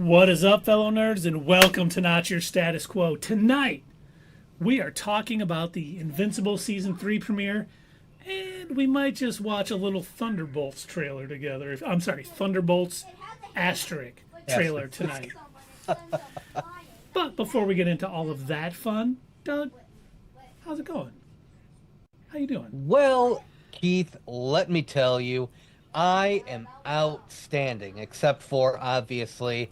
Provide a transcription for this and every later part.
What is up, fellow nerds, and welcome to Not Your Status Quo. Tonight, we are talking about the Invincible Season 3 premiere, and we might just watch a little Thunderbolts trailer together. I'm sorry, Thunderbolts asterisk trailer tonight. But before we get into all of that fun, Doug, how's it going? How you doing? Well, Keith, let me tell you, I am outstanding, except for, obviously,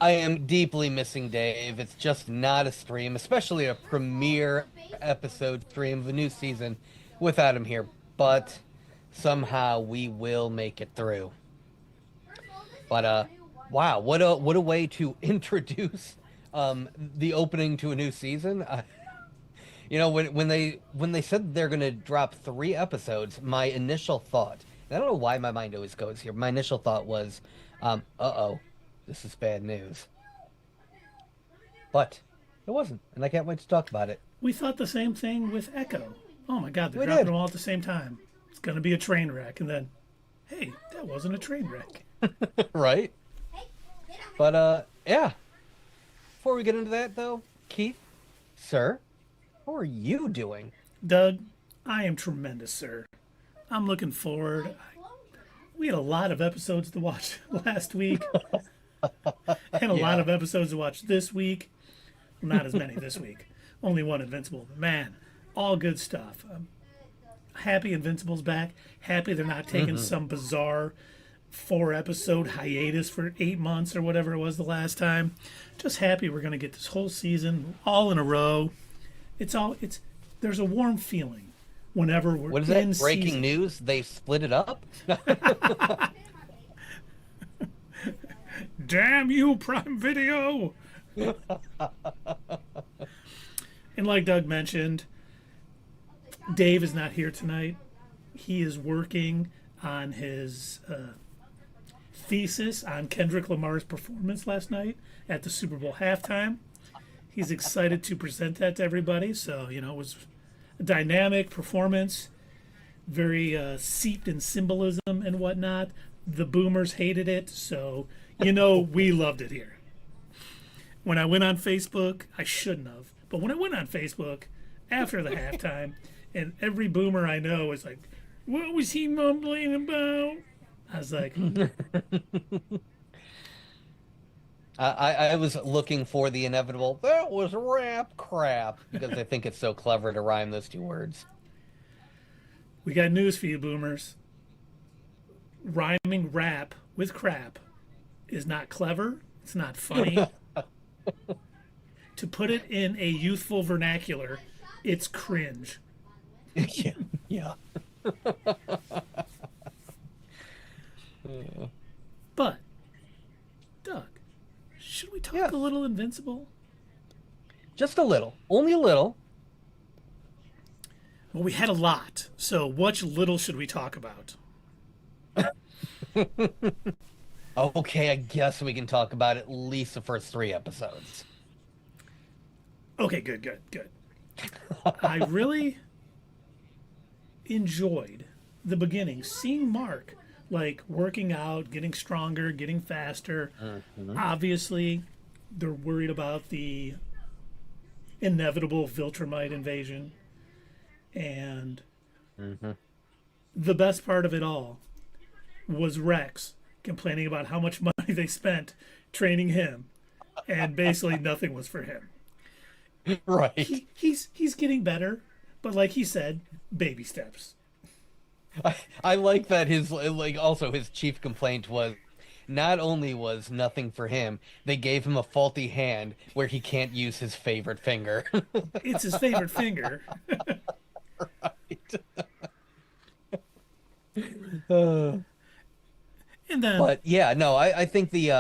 I am deeply missing Dave. It's just not a stream, especially a premiere episode stream of a new season without him here. But somehow we will make it through. But wow, what a way to introduce the opening to a new season. When they said they're gonna drop 3 episodes, my initial thought, and I don't know why my mind always goes here. My initial thought was, uh-oh, this is bad news. But it wasn't, and I can't wait to talk about it. We thought the same thing with Echo. Oh my God, they're dropping them all at the same time. It's gonna be a train wreck, and then, hey, that wasn't a train wreck. Right? But yeah. Before we get into that, though, Keith, sir, how are you doing? Doug, I am tremendous, sir. I'm looking forward. We had a lot of episodes to watch last week, and a lot of episodes to watch this week. Well, not as many this week. Only one Invincible. But man, all good stuff. I'm happy Invincible's back. Happy they're not taking some bizarre 4-episode hiatus for 8 months or whatever it was the last time. Just happy we're going to get this whole season all in a row. There's a warm feeling whenever we're What is in that? Breaking season. news? They split it up? Damn you, Prime Video! And like Doug mentioned, Dave is not here tonight. He is working on his thesis on Kendrick Lamar's performance last night at the Super Bowl halftime. He's excited to present that to everybody. So, it was a dynamic performance, very seeped in symbolism and whatnot. The boomers hated it, so, we loved it here. When I went on Facebook, I shouldn't have, but when I went on Facebook after the halftime, and every boomer I know was like, what was he mumbling about? I was like, I was looking for the inevitable, that was rap crap, because I think it's so clever to rhyme those 2 words. we got news for you, boomers. Rhyming rap with crap is not clever. It's not funny. To put it in a youthful vernacular, it's cringe. Yeah. Yeah. But, Doug, should we talk a little Invincible? Just a little. Only a little. Well, we had a lot, so what little should we talk about? Okay, I guess we can talk about at least the first 3 episodes. Okay, good. I really enjoyed the beginning, seeing Mark, working out, getting stronger, getting faster. Obviously, they're worried about the inevitable Viltrumite invasion. And the best part of it all was Rex complaining about how much money they spent training him, and basically nothing was for him. Right. He's getting better, but like he said, baby steps. I like that his chief complaint was not only was nothing for him, they gave him a faulty hand where he can't use his favorite finger. It's his favorite finger. Right. And then, But yeah, no, I think the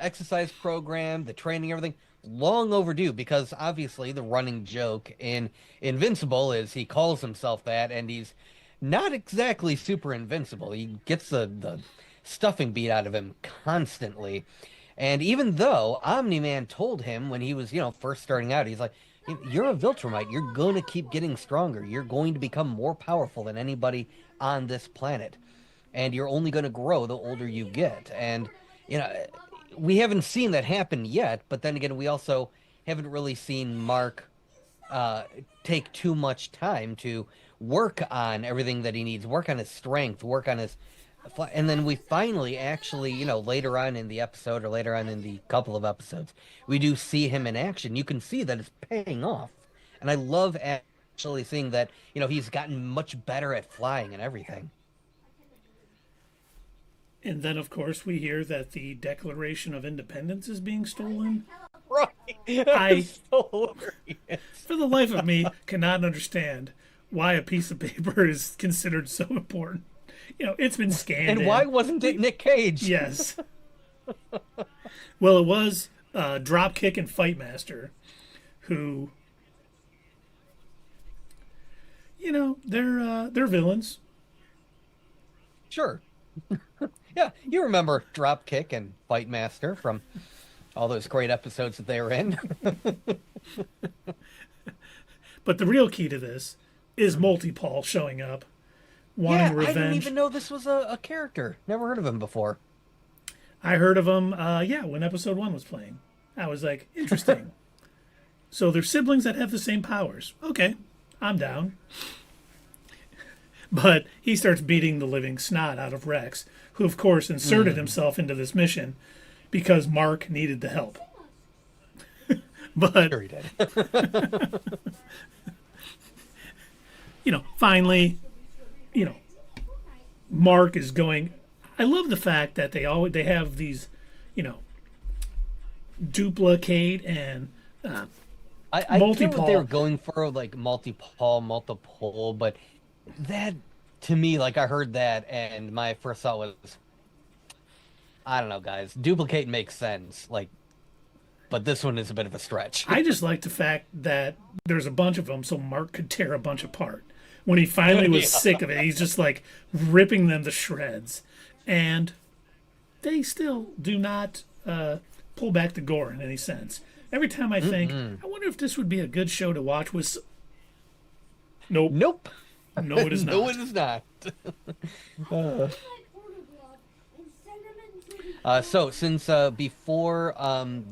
exercise program, the training, everything, long overdue, because obviously the running joke in Invincible is he calls himself that, and he's not exactly super invincible. He gets the stuffing beat out of him constantly. And even though Omni-Man told him when he was, first starting out, he's like, you're a Viltrumite. You're going to keep getting stronger. You're going to become more powerful than anybody on this planet. And you're only going to grow the older you get. And, we haven't seen that happen yet, but then again, we also haven't really seen Mark uh, take too much time to work on everything that he needs, work on his strength, work on his. And then we finally actually, later on in the episode or later on in the couple of episodes, we do see him in action. You can see that it's paying off. And I love actually seeing that, he's gotten much better at flying and everything. And then, of course, we hear that the Declaration of Independence is being stolen. Right. I, So for the life of me, cannot understand why a piece of paper is considered so important. It's been scanned And in. why wasn't it Nick Cage? Yes. Well, it was Dropkick and Fightmaster, who, they're villains. Sure. Yeah, you remember Dropkick and Fightmaster from all those great episodes that they were in. But the real key to this is Multi-Paul showing up, wanting revenge. I didn't even know this was a character. Never heard of him before. I heard of him, when episode 1 was playing. I was like, interesting. So they're siblings that have the same powers. Okay, I'm down. But he starts beating the living snot out of Rex, who, of course, inserted himself into this mission because Mark needed the help. But, Sure he did. finally, Mark is going. I love the fact that they have these, duplicate and I get what they Multi-Paul. were going for, like multiple, multiple, but that to me, like I heard that, and my first thought was, I don't know, guys. Duplicate makes sense, like, but this one is a bit of a stretch. I just like the fact that there's a bunch of them, so Mark could tear a bunch apart. When he finally was sick of it, he's just like ripping them to shreds, and they still do not pull back the gore in any sense. Every time I think, I wonder if this would be a good show to watch. Nope. Nope. No, it is not. No, it is not. So since before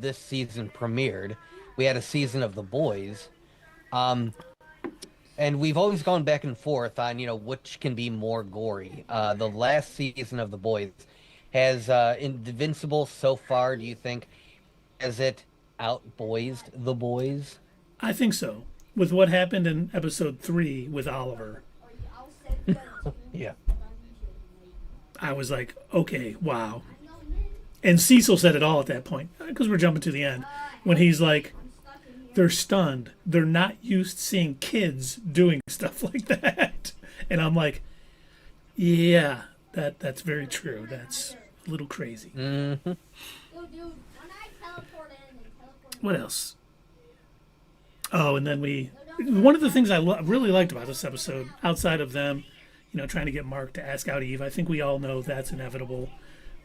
this season premiered, we had a season of The Boys, and we've always gone back and forth on which can be more gory. The last season of The Boys has Invincible so far. Do you think has it outboysed The Boys? I think so. With what happened in episode 3 with Oliver, Yeah. I was like, okay, wow. And Cecil said it all at that point, because we're jumping to the end, when he's like, they're stunned. They're not used to seeing kids doing stuff like that. And I'm like, yeah, that's very true. That's a little crazy. Mm-hmm. What else? Oh, and then one of the things I really liked about this episode, outside of them, trying to get Mark to ask out Eve, I think we all know that's inevitable.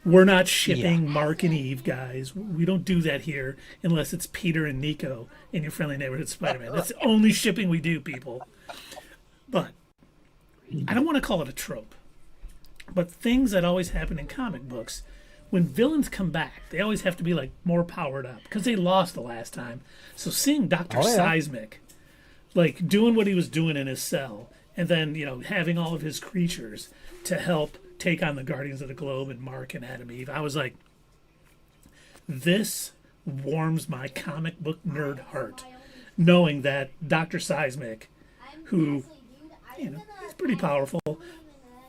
We're not shipping Mark and Eve, guys. We don't do that here unless it's Peter and Nico in Your Friendly Neighborhood Spider-Man. That's the only shipping we do, people. But I don't want to call it a trope, but things that always happen in comic books, when villains come back, they always have to be like more powered up because they lost the last time. So seeing Dr. Seismic, like doing what he was doing in his cell, and then having all of his creatures to help take on the Guardians of the Globe and Mark and Adam Eve, I was like, this warms my comic book nerd heart, knowing that Dr. Seismic, who he's pretty powerful,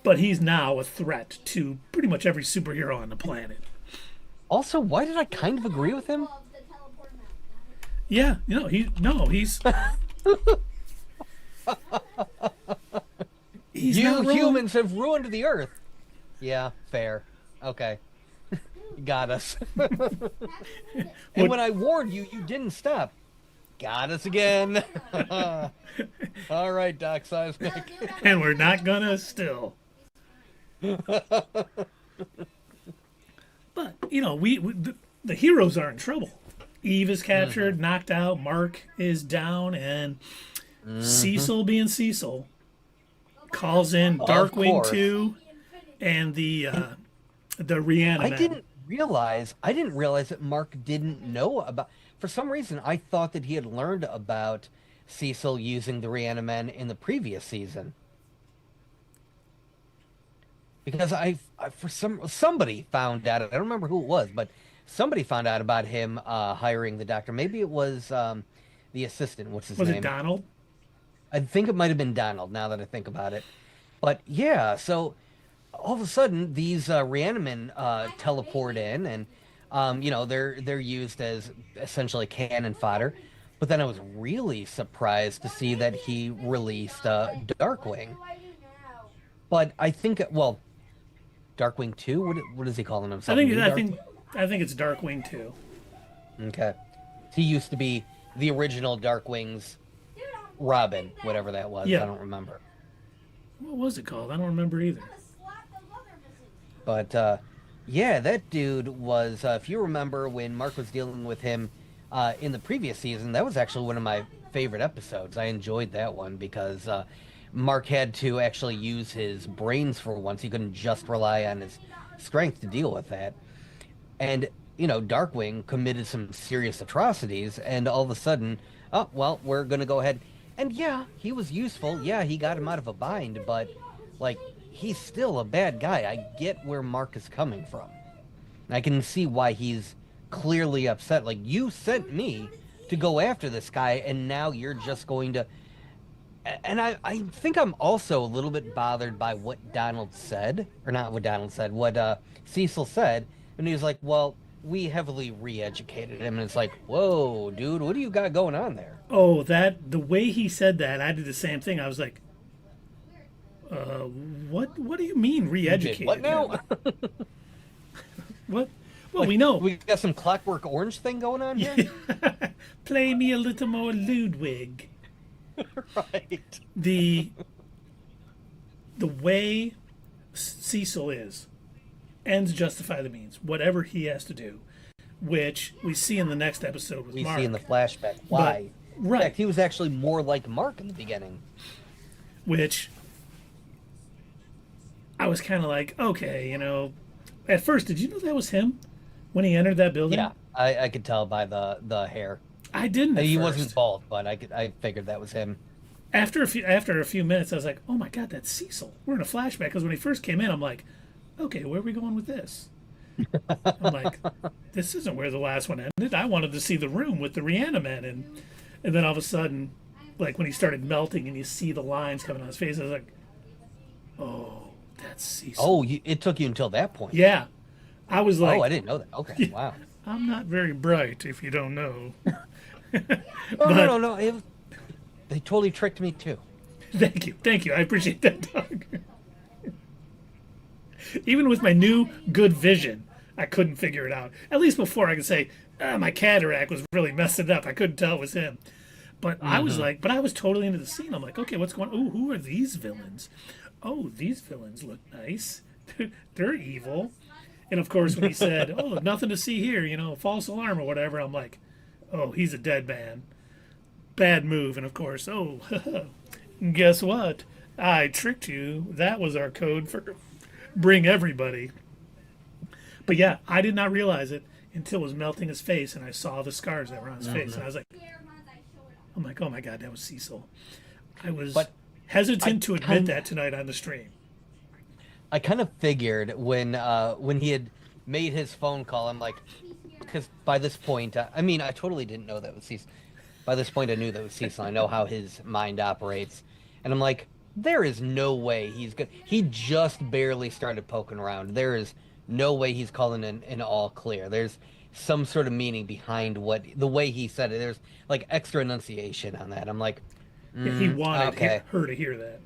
but he's now a threat to pretty much every superhero on the planet. Also, why did I kind of agree with him? Yeah, he's he's You not wrong. humans have ruined the Earth. Yeah, fair. Okay. Got us. And when I warned you, you didn't stop. Got us again. All right, Doc Seismic. And we're not gonna still. But the heroes are in trouble. Eve is captured, knocked out. Mark is down, and Cecil, being Cecil, calls in Darkwing 2 and the I Reanimator. didn't realize that Mark didn't know about. For some reason, I thought that he had learned about Cecil using the Reanimen in the previous season. Because for somebody found out. I don't remember who it was, but somebody found out about him hiring the doctor. Maybe it was the assistant. What's his Was name? it Donald? I think it might have been Donald. Now that I think about it, but yeah. So all of a sudden, these Reanimen teleport in, and they're used as essentially cannon fodder. But then I was really surprised to see that he released Darkwing. But I think, well, Darkwing 2? What is he calling I himself? think I think I think it's Darkwing too. Okay. He used to be the original Darkwing's Robin, whatever that was. Yeah. I don't remember. What was it called? I don't remember either. But yeah, that dude was. If you remember when Mark was dealing with him in the previous season, that was actually one of my favorite episodes. I enjoyed that one because Mark had to actually use his brains for once. He couldn't just rely on his strength to deal with that. And Darkwing committed some serious atrocities, and all of a sudden, oh well, we're gonna go ahead. And yeah, he was useful. Yeah, he got him out of a bind, but like, he's still a bad guy. I get where Mark is coming from. I can see why he's clearly upset. Like, you sent me to go after this guy, and now you're just going to. And I think I'm also a little bit bothered by what Donald said, or not what Donald said, what Cecil said, and he was like, well, we heavily re-educated him, and it's like, whoa, dude, what do you got going on there? Oh, the way he said that, I did the same thing. I was like, what do you mean re-educated? What now? What? Well, we know. We got some Clockwork Orange thing going on here? Play me a little more Ludwig. Right. The way Cecil is, ends justify the means. Whatever he has to do, which we see in the next episode with Mark. We see in the flashback why. Right. In fact, he was actually more like Mark in the beginning. Which I was kind of like, okay, At first, did you know that was him when he entered that building? Yeah, I could tell by the hair. I didn't. He first. wasn't bald, but I figured that was him. After a few minutes, I was like, oh my god, that's Cecil. We're in a flashback, because when he first came in, I'm like, okay, where are we going with this? I'm like, this isn't where the last one ended. I wanted to see the room with the Reanimen, and then all of a sudden, like when he started melting and you see the lines coming on his face, I was like, oh, that's Cecil. Oh, it took you until that point. Yeah. I was like, oh, I didn't know that. Okay, wow. I'm not very bright, if you don't know. Oh, no. They totally tricked me too. Thank you. I appreciate that, Doug. Even with my new good vision, I couldn't figure it out. At least before I could say, my cataract was really messing up. I couldn't tell it was him. But I was like, I was totally into the scene. I'm like, okay, what's going on? Oh, who are these villains? Oh, these villains look nice. They're evil. And of course, when he said, oh, nothing to see here, false alarm or whatever, I'm like, oh, he's a dead man. Bad move. And of course, oh, guess what? I tricked you. That was our code for bring everybody. But yeah, I did not realize it until it was melting his face and I saw the scars that were on his face. And I was like, oh my God, that was Cecil. I was hesitant to admit that tonight on the stream. I kind of figured when he had made his phone call, I'm like, because by this point, I totally didn't know that was Cecil. By this point, I knew that was Cecil. I know how his mind operates. And I'm like, there is no way he's good. He just barely started poking around. There is no way he's calling an all clear. There's some sort of meaning behind the way he said it. There's like extra enunciation on that. I'm like, he wanted her to hear that.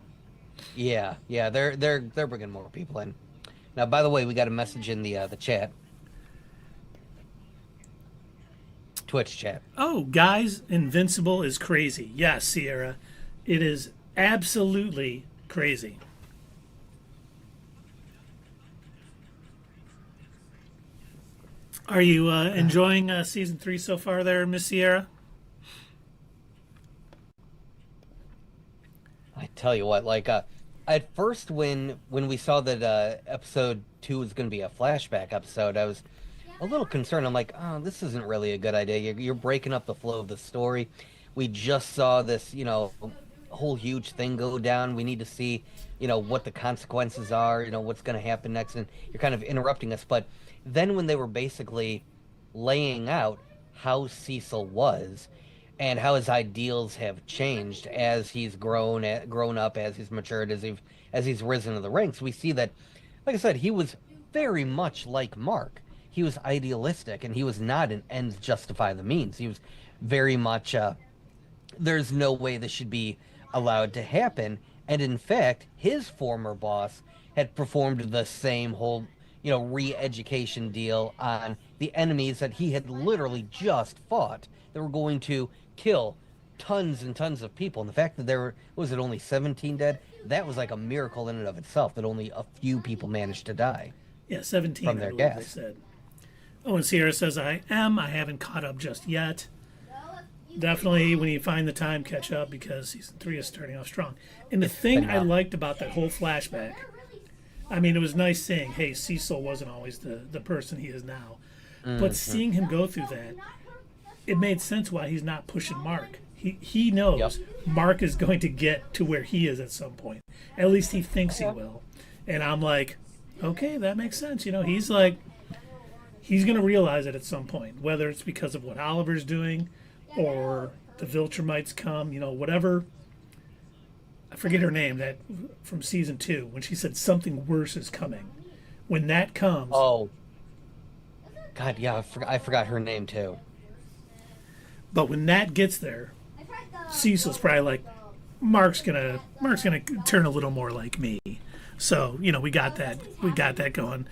Yeah, they're bringing more people in. Now, by the way, we got a message in the chat. Twitch chat. Oh, guys, Invincible is crazy. Yes, Sierra. It is absolutely crazy. Are you enjoying season 3 so far there, Miss Sierra? I tell you what, like, at first when we saw that episode 2 was going to be a flashback episode, I was a little concerned. I'm like, oh, this isn't really a good idea. You're breaking up the flow of the story. We just saw this, whole huge thing go down. We need to see, what the consequences are, what's going to happen next. And you're kind of interrupting us. But then when they were basically laying out how Cecil was and how his ideals have changed as he's grown up, as he's matured, as he's risen to the ranks, we see that, like I said, he was very much like Mark. He was idealistic, and he was not an ends justify the means. He was very much, there's no way this should be allowed to happen. And in fact, his former boss had performed the same whole, re-education deal on the enemies that he had literally just fought that were going to kill tons and tons of people. And the fact that there were, was it only 17 dead? That was like a miracle in and of itself, that only a few people managed to die. Yeah, 17 from their I believe gas. they said. Oh, and Sierra says, I haven't caught up just yet. Definitely, when you find the time, catch up, because season 3 is starting off strong. And the thing I liked about that whole flashback, I mean, it was nice seeing, hey, Cecil wasn't always the person he is now. But seeing him go through that, it made sense why he's not pushing Mark. He knows Mark is going to get to where he is at some point. At least he thinks he will. And I'm like, okay, that makes sense. He's like, he's going to realize it at some point, whether it's because of what Oliver's doing or the Viltrumites come, whatever. I forget her name, that from season 2, when she said something worse is coming. When that comes. Oh, God, yeah, I forgot her name too. But when that gets there, Cecil's probably like, Mark's gonna turn a little more like me. So, we got that going.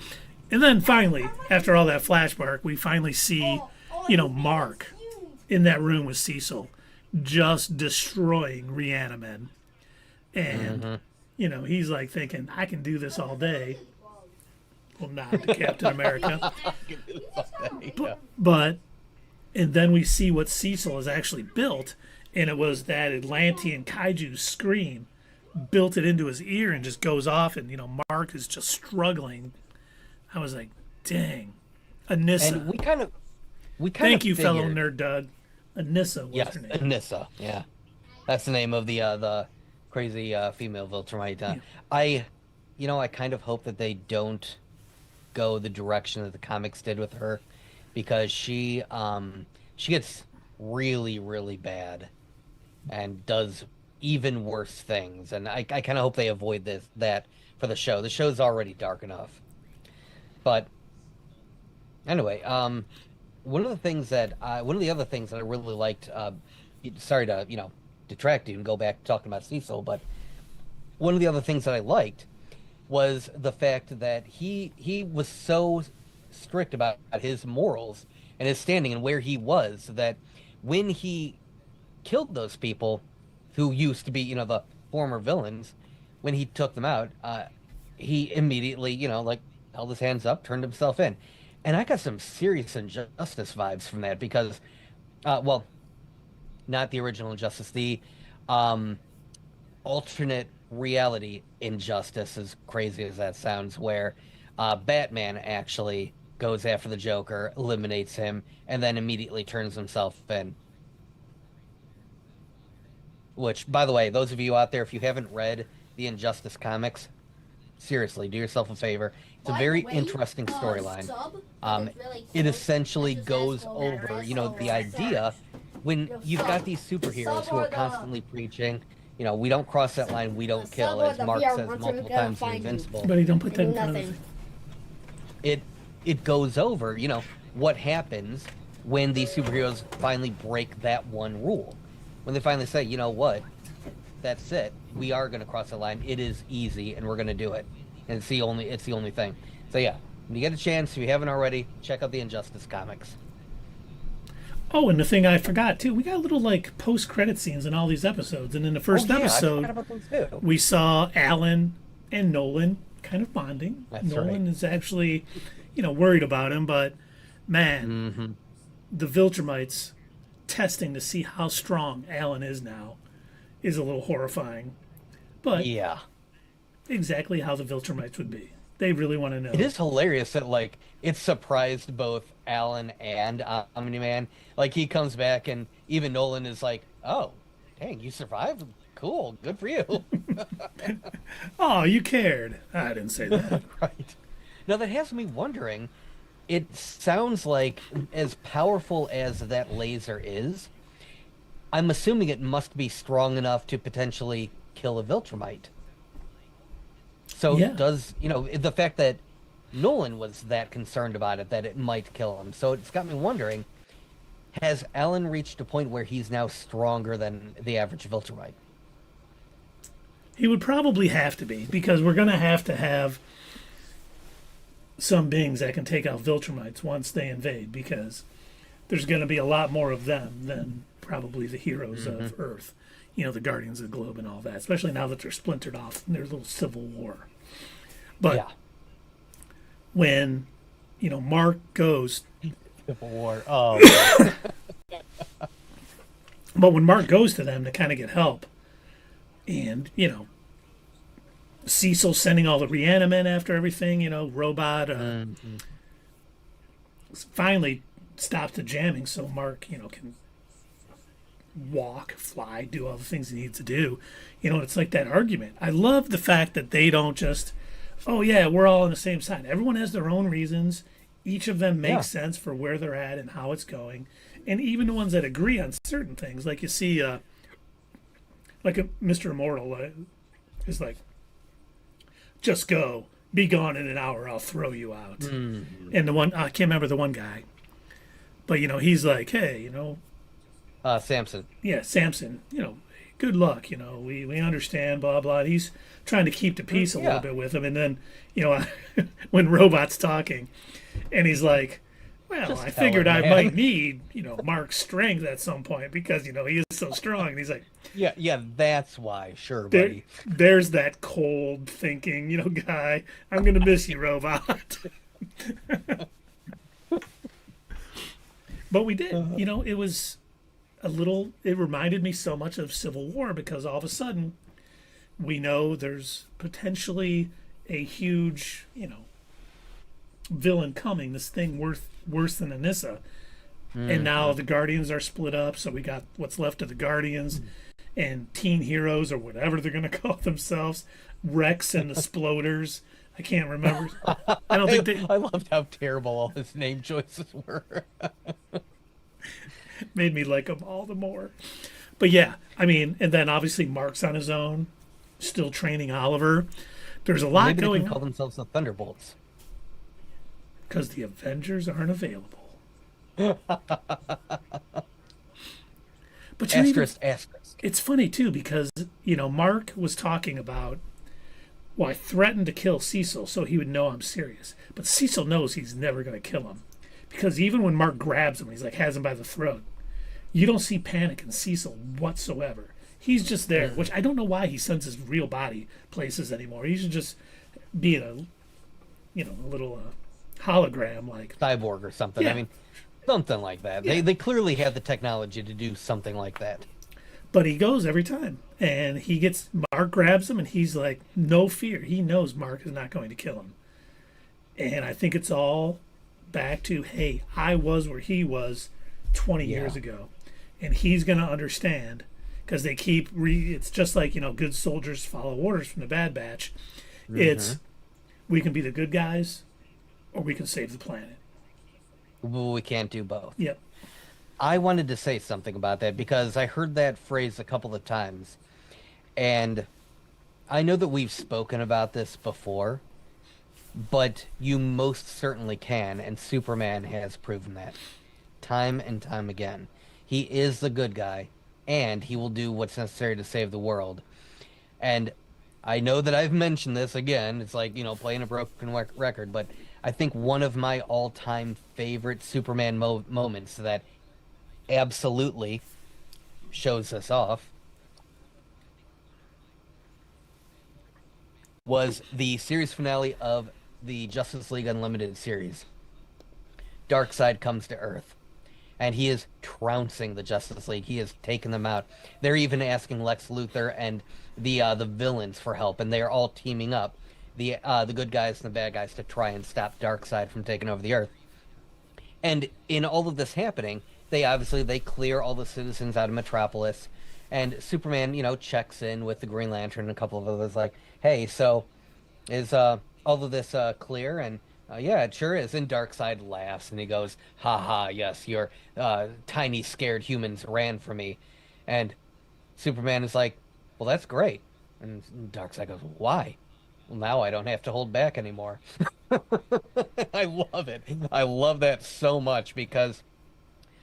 And then finally, after all that flashback, we finally see, Mark in that room with Cecil just destroying Rhiannon. And, he's like thinking, I can do this all day. Well, not to Captain America. But, and then we see what Cecil has actually built, and it was that Atlantean kaiju scream, built it into his ear and just goes off, and, Mark is just struggling. I was like, dang. Anissa. And we kind of Thank you, figured, fellow nerd Doug. Anissa was her name. Anissa, yeah. That's the name of the crazy female Viltrumite. Yeah. I kind of hope that they don't go the direction that the comics did with her, because she gets really, really bad and does even worse things. And I kind of hope they avoid that for the show. The show's already dark enough. But anyway, one of the other things that I really liked, sorry to, detract you and go back to talking about Cecil, but one of the other things that I liked was the fact that he was so strict about his morals and his standing and where he was, that when he killed those people who used to be, the former villains, when he took them out, he immediately, held his hands up, turned himself in. And I got some serious Injustice vibes from that, because, not the original Injustice, the alternate reality Injustice, as crazy as that sounds, where Batman actually goes after the Joker, eliminates him, and then immediately turns himself in. Which, by the way, those of you out there, if you haven't read the Injustice comics, seriously, do yourself a favor. It's a very interesting storyline. It essentially goes over, the idea when you've got these superheroes who are constantly preaching, we don't cross that line, we don't kill, as Mark says multiple times in Invincible. But he don't put that in front of him. It goes over, what happens when these superheroes finally break that one rule. When they finally say, you know what, that's it, we are going to cross the line, it is easy, and we're going to do it. And it's the only thing. So yeah, when you get a chance, if you haven't already, check out the Injustice comics. Oh, and the thing I forgot too, we got little post-credit scenes in all these episodes. And in the first episode, I forgot about those too. we saw Alan and Nolan kind of bonding. That's Nolan right. is actually, worried about him, but man, the Viltrumites testing to see how strong Alan is now is a little horrifying. But Yeah. exactly how the Viltrumites would be. They really want to It know. is hilarious that like it surprised both Alan and Omni-Man. Like he comes back and even Nolan is like, "Oh, dang, you survived. Cool, good for you." Oh, you cared. I didn't say that. Right. Now that has me wondering. It sounds like as powerful as that laser is, I'm assuming it must be strong enough to potentially kill a Viltrumite. So Yeah. does, the fact that Nolan was that concerned about it, that it might kill him. So it's got me wondering, has Alan reached a point where he's now stronger than the average Viltrumite? He would probably have to be because we're going to have some beings that can take out Viltrumites once they invade because there's going to be a lot more of them than probably the heroes of Earth. You know, the Guardians of the Globe and all that, especially now that they're splintered off in their little civil war. But Yeah. when, Mark goes, Civil War. Oh, but when Mark goes to them to kind of get help, and, Cecil sending all the reanimate after everything, Robot finally stops the jamming so Mark, can walk, fly, do all the things he needs to do. It's like that argument. I love the fact that they don't just, oh yeah, we're all on the same side. Everyone has their own reasons. Each of them makes yeah. sense for where they're at and how it's going. And even the ones that agree on certain things, like you see, like a Mr. Immortal is like, just go, be gone in an hour, I'll throw you out. And the one, I can't remember the one guy, but he's like, hey, Samson. yeah, Samson, good luck, we understand, blah, blah. And he's trying to keep the peace a little Yeah. bit with him. And then, when Robot's talking and he's like, well, Just I tell figured him, I man. might need, Mark's strength at some point because, he is so strong. And he's like, Yeah, that's why. Sure, there, buddy. there's that cold thinking, guy. I'm gonna miss you, Robot. But we did. It was a little. It reminded me so much of Civil War because all of a sudden, we know there's potentially a huge, villain coming. This thing worse than Anissa. And now the Guardians are split up, so we got what's left of the Guardians and Teen Heroes or whatever they're going to call themselves, Rex and the Sploders. I can't remember. I don't think they I loved how terrible all his name choices were. made me like them all the more. But yeah, I mean, and then obviously Mark's on his own, still training Oliver. There's a lot Maybe they going can call on themselves the Thunderbolts. because the Avengers aren't available. But Asterisk, asterisk. it's funny too because Mark was talking about, well, I threatened to kill Cecil so he would know I'm serious, but Cecil knows he's never going to kill him because even when Mark grabs him, he's like has him by the throat. You don't see panic in Cecil whatsoever. He's just there, which I don't know why he sends his real body places anymore. He should just be in a little hologram like. Cyborg or something. Yeah. I mean, something like that. Yeah. They clearly have the technology to do something like that. But he goes every time, and Mark grabs him, and he's like, no fear. He knows Mark is not going to kill him. And I think it's all back to, hey, I was where he was 20 years ago, and he's going to understand because they keep it's just like good soldiers follow orders from the Bad Batch. It's we can be the good guys, or we can save the planet. We can't do both. Yep. I wanted to say something about that because I heard that phrase a couple of times. And I know that we've spoken about this before, but you most certainly can, and Superman has proven that time and time again. He is the good guy, and he will do what's necessary to save the world. And I know that I've mentioned this again. It's like, playing a broken record, but I think one of my all-time favorite Superman moments that absolutely shows us off was the series finale of the Justice League Unlimited series. Darkseid comes to Earth, and he is trouncing the Justice League. He has taken them out. They're even asking Lex Luthor and the villains for help, and they are all teaming up the good guys and the bad guys to try and stop Darkseid from taking over the Earth. And in all of this happening, they clear all the citizens out of Metropolis, and Superman, checks in with the Green Lantern and a couple of others, like, "Hey, so is all of this clear?" And yeah, it sure is. And Darkseid laughs and he goes, "Ha ha, yes, your tiny scared humans ran from me." And Superman is like, "Well, that's great." And Darkseid goes, "Why?" "Well, now I don't have to hold back anymore." I love it. I love that so much because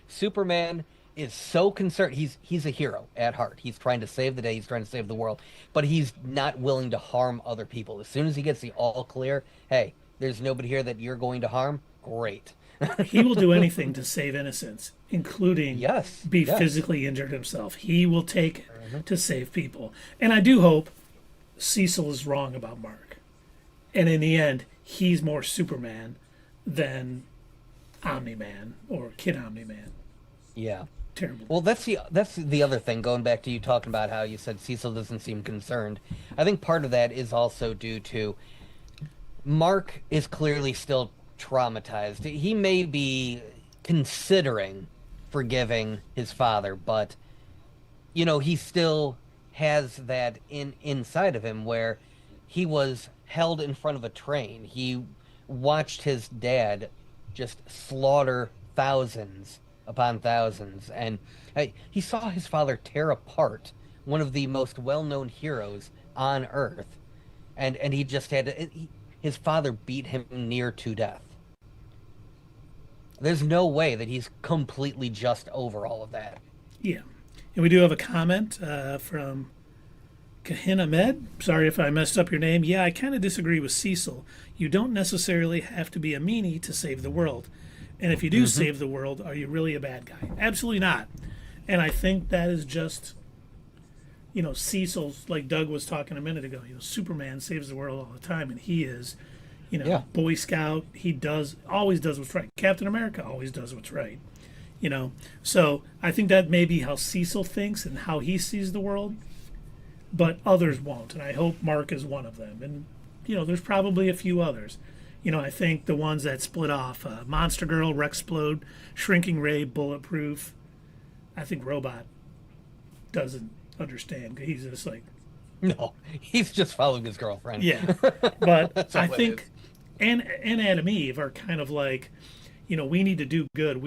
Superman is so concerned. He's a hero at heart. He's trying to save the day. He's trying to save the world, but he's not willing to harm other people. As soon as he gets the all clear, hey, there's nobody here that you're going to harm. Great. He will do anything to save innocents, including be yes. physically injured himself. He will take it to save people. And I do hope Cecil is wrong about Mark. And in the end, he's more Superman than Omni-Man or Kid Omni-Man. Yeah. Terrible. Well, that's the other thing. Going back to you talking about how you said Cecil doesn't seem concerned. I think part of that is also due to Mark is clearly still traumatized. He may be considering forgiving his father, but he still has that inside of him where he was held in front of a train. He watched his dad just slaughter thousands upon thousands, and he saw his father tear apart one of the most well-known heroes on Earth, and he just had to, his father beat him near to death. There's no way that he's completely just over all of that. Yeah. And we do have a comment from Kahin Ahmed. Sorry if I messed up your name. Yeah, I kind of disagree with Cecil. You don't necessarily have to be a meanie to save the world. And if you do save the world, are you really a bad guy? Absolutely not. And I think that is just, Cecil's, like Doug was talking a minute ago, Superman saves the world all the time, and he is, Boy Scout. He always does what's right. Captain America always does what's right. So I think that may be how Cecil thinks and how he sees the world, but others won't. And I hope Mark is one of them. And, there's probably a few others. I think the ones that split off, Monster Girl, Rexplode, Shrinking Ray, Bulletproof. I think Robot doesn't understand. He's just like... No, he's just following his girlfriend. Yeah, but I think... And Adam Eve are kind of like, we need to do good.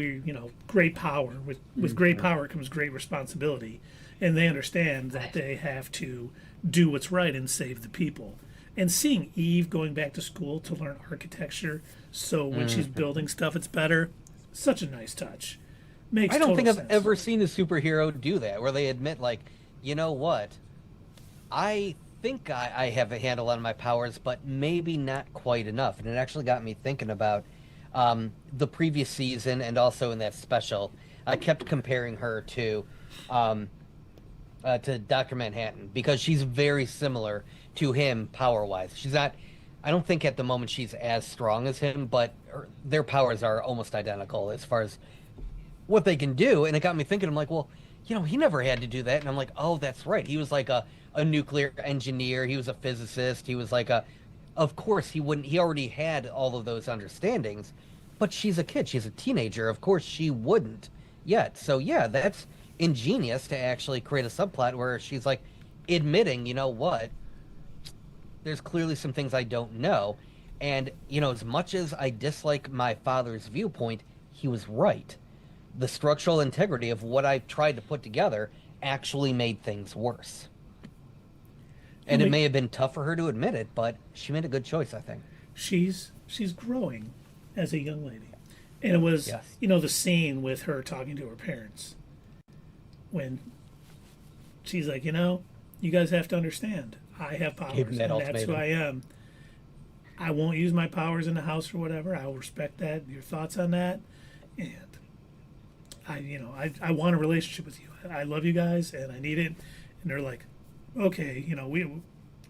Great power. With great power comes great responsibility. And they understand that they have to do what's right and save the people. And seeing Eve going back to school to learn architecture, so when she's building stuff, it's better. Such a nice touch. I don't think I've ever seen a superhero do that, where they admit, like, you know what? I think I have a handle on my powers, but maybe not quite enough. And it actually got me thinking about the previous season and also in that special. I kept comparing her to Dr. Manhattan because she's very similar to him power-wise. She's not, I don't think at the moment she's as strong as him, but their powers are almost identical as far as what they can do. And it got me thinking, I'm like, well, he never had to do that. And I'm like, oh, that's right. He was like a nuclear engineer. He was a physicist. He was like of course he already had all of those understandings, but she's a kid. She's a teenager. Of course she wouldn't yet. So yeah, that's ingenious to actually create a subplot where she's like admitting, what? There's clearly some things I don't know. And, as much as I dislike my father's viewpoint, he was right. The structural integrity of what I tried to put together actually made things worse. And it may have been tough for her to admit it, but she made a good choice, I think. She's growing as a young lady. And it was, the scene with her talking to her parents. When she's like, you guys have to understand. I have powers, and that's who I am. I won't use my powers in the house or whatever. I will respect that. Your thoughts on that, and I want a relationship with you. I love you guys, and I need it. And they're like, okay,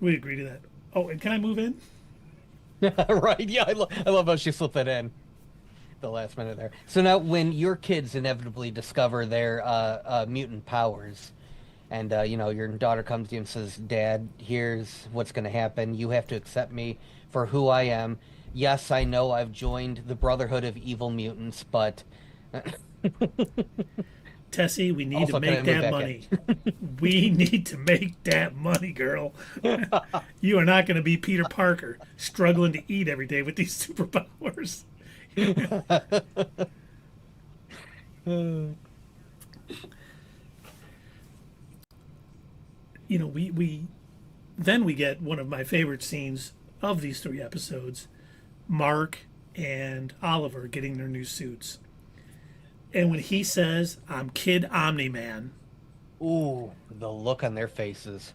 we agree to that. Oh, and can I move in? Right? Yeah, I love how she slipped that in the last minute there. So now, when your kids inevitably discover their mutant powers, and your daughter comes to you and says, "Dad, here's what's going to happen. You have to accept me for who I am. Yes, I know I've joined the Brotherhood of Evil Mutants, but Tessie, we need to also can I make move that back money. We need to make that money, girl. You are not going to be Peter Parker struggling to eat every day with these superpowers. in?" We then we get one of my favorite scenes of these 3 episodes: Mark and Oliver getting their new suits. And when he says, "I'm Kid Omni Man," Ooh, the look on their faces.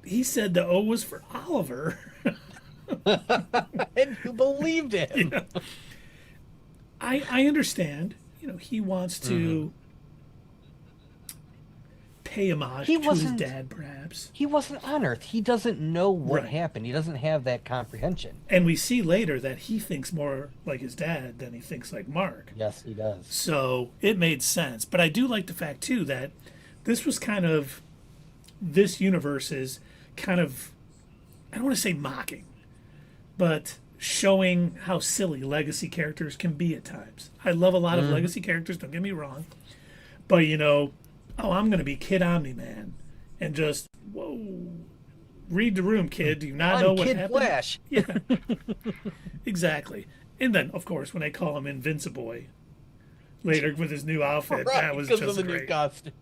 he said the O was for Oliver. And you believed him. Yeah. I understand. He wants to pay homage He to his wasn't dad, perhaps. he wasn't on Earth. He doesn't know what Right. happened. He doesn't have that comprehension. And we see later that he thinks more like his dad than he thinks like Mark. Yes, he does. So it made sense. But I do like the fact, too, that this was kind of, this universe is kind of, I don't want to say mocking, but showing how silly legacy characters can be at times. I love a lot of legacy characters, don't get me wrong. But, oh, I'm going to be Kid Omni Man. And just, whoa, read the room, kid. Do you not know On what Kid happened? Flash. Yeah, exactly. And then, of course, when they call him Invincible later with his new outfit, Right, that was because just of the new great. costume.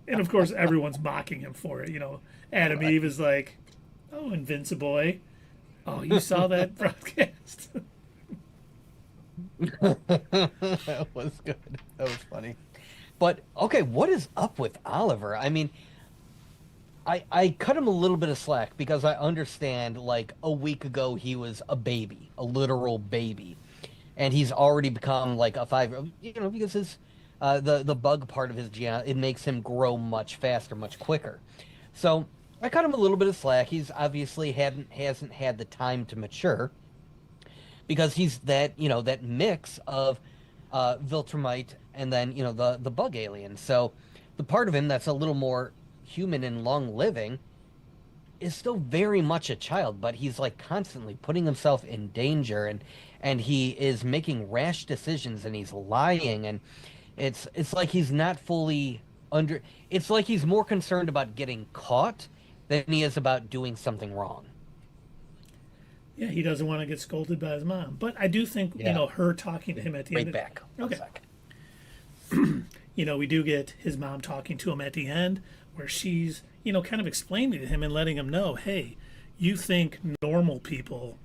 And of course, everyone's mocking him for it. Adam Eve is like, "Oh, Invincible. Oh, you saw that broadcast?" That was good. That was funny. But okay, what is up with Oliver? I mean, I cut him a little bit of slack because I understand like a week ago he was a baby, a literal baby. And he's already become like a 5-year-old, because his the bug part of his gene, it makes him grow much faster, much quicker. So I cut him a little bit of slack. He's obviously hasn't had the time to mature because he's that mix of Viltrumite and then the bug alien. So the part of him that's a little more human and long living is still very much a child, but he's like constantly putting himself in danger, and he is making rash decisions, and he's lying, and it's like he's not fully under. It's like he's more concerned about getting caught than he is about doing something wrong. Yeah, he doesn't want to get scolded by his mom. But I do think, Yeah. her talking to him at the Right end. back. One Okay. sec. We do get his mom talking to him at the end, where she's, kind of explaining to him and letting him know, hey, you think normal people,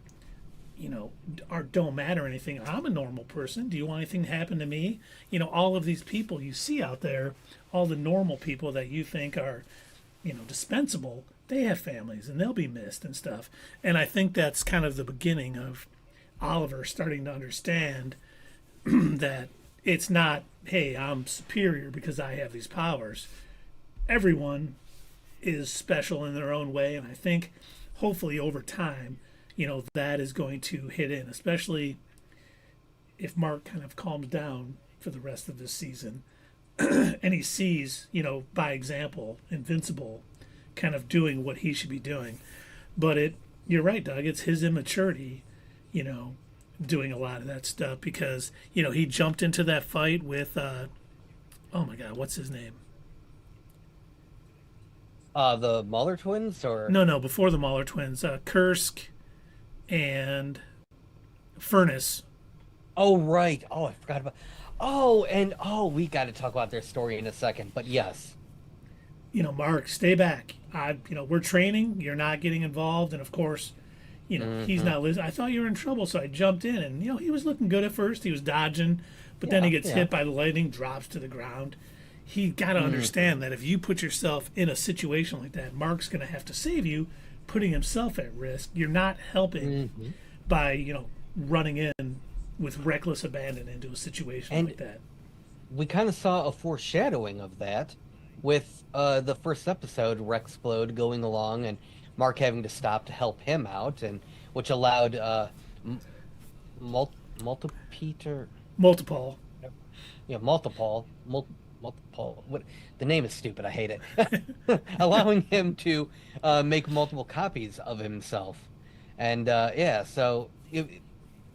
don't matter anything. I'm a normal person. Do you want anything to happen to me? All of these people you see out there, all the normal people that you think are, dispensable, they have families and they'll be missed and stuff. And I think that's kind of the beginning of Oliver starting to understand that it's not, hey, I'm superior because I have these powers. Everyone is special in their own way, and I think hopefully over time, that is going to hit in, especially if Mark kind of calms down for the rest of this season and he sees, by example, Invincible kind of doing what he should be doing. But you're right, Doug, it's his immaturity, doing a lot of that stuff because, he jumped into that fight with, oh my God, what's his name? The Muller twins, or No, before the Mahler twins, Kursk and Furnace. oh right, oh I forgot about. We got to talk about their story in a second. But yes, Mark, stay back. We're training. You're not getting involved, and of course, he's not listening. I thought you were in trouble, so I jumped in, and he was looking good at first. He was dodging, but then he gets hit by the lightning, drops to the ground. He got to understand that if you put yourself in a situation like that, Mark's going to have to save you, putting himself at risk. You're not helping by running in with reckless abandon into a situation like that. we kind of saw a foreshadowing of that with the first episode, Rexplode going along and Mark having to stop to help him out, and which allowed Multipeter, Multiple. multiple, multiple. What the name is stupid. I hate it. Allowing him to make multiple copies of himself, and yeah, so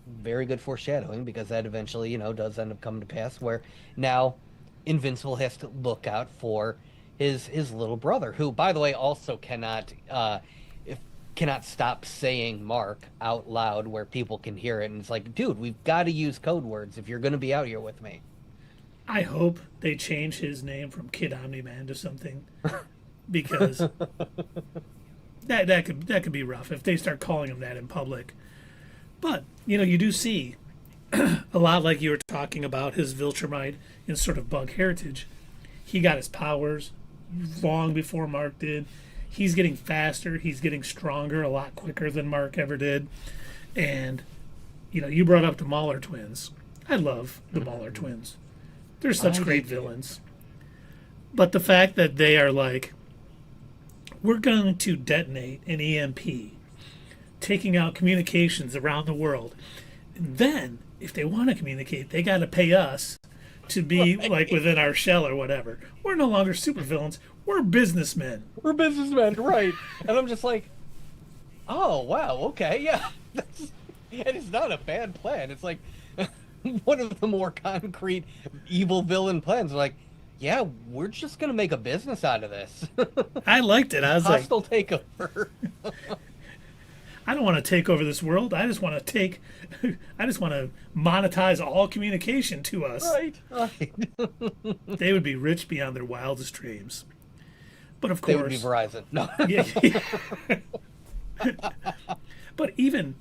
very good foreshadowing because that eventually, does end up coming to pass. Where now Invincible has to look out for his little brother, who, by the way, also cannot stop saying Mark out loud where people can hear it, and it's like, dude, we've got to use code words if you're going to be out here with me. I hope they change his name from Kid Omni-Man to something, because that could be rough if they start calling him that in public. But you do see a lot, like you were talking about his Viltrumite and sort of bug heritage. He got his powers long before Mark did. He's getting faster. He's getting stronger a lot quicker than Mark ever did. And you brought up the Mauler twins. I love the Mauler twins. They're such great villains. But the fact that they are like, we're going to detonate an EMP, taking out communications around the world. And then, if they want to communicate, they got to pay us to be like within our shell or whatever. We're no longer supervillains. We're businessmen. We're businessmen, right? And I'm just like, oh wow, okay, yeah. And it's not a bad plan. It's like one of the more concrete evil villain plans. Like, yeah, we're just gonna make a business out of this. I liked it. I was hostile takeover. I don't want to take over this world. I just want to monetize all communication to us. Right. They would be rich beyond their wildest dreams. But of course, they would be Verizon. No. But even,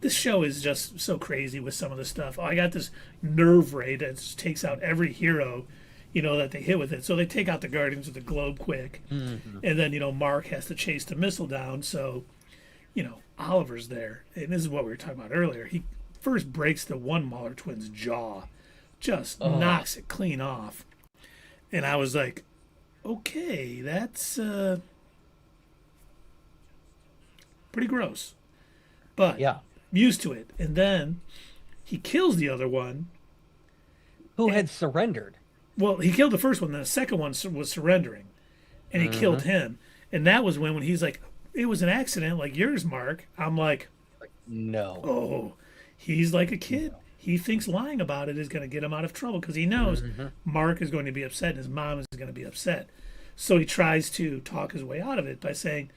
this show is just so crazy with some of the stuff. Oh, I got this nerve ray that just takes out every hero, that they hit with it. So they take out the Guardians of the Globe quick. Mm-hmm. And then, Mark has to chase the missile down. So, Oliver's there. And this is what we were talking about earlier. He first breaks the one Mauler twin's jaw, just knocks it clean off. And I was like, okay, that's pretty gross. But yeah, used to it. And then he kills the other one. Who had surrendered. Well, he killed the first one, then the second one was surrendering. And he killed him. And that was when he's like, it was an accident like yours, Mark. I'm like, no. Oh, he's like a kid. He thinks lying about it is going to get him out of trouble because he knows Mark is going to be upset and his mom is going to be upset. So he tries to talk his way out of it by saying,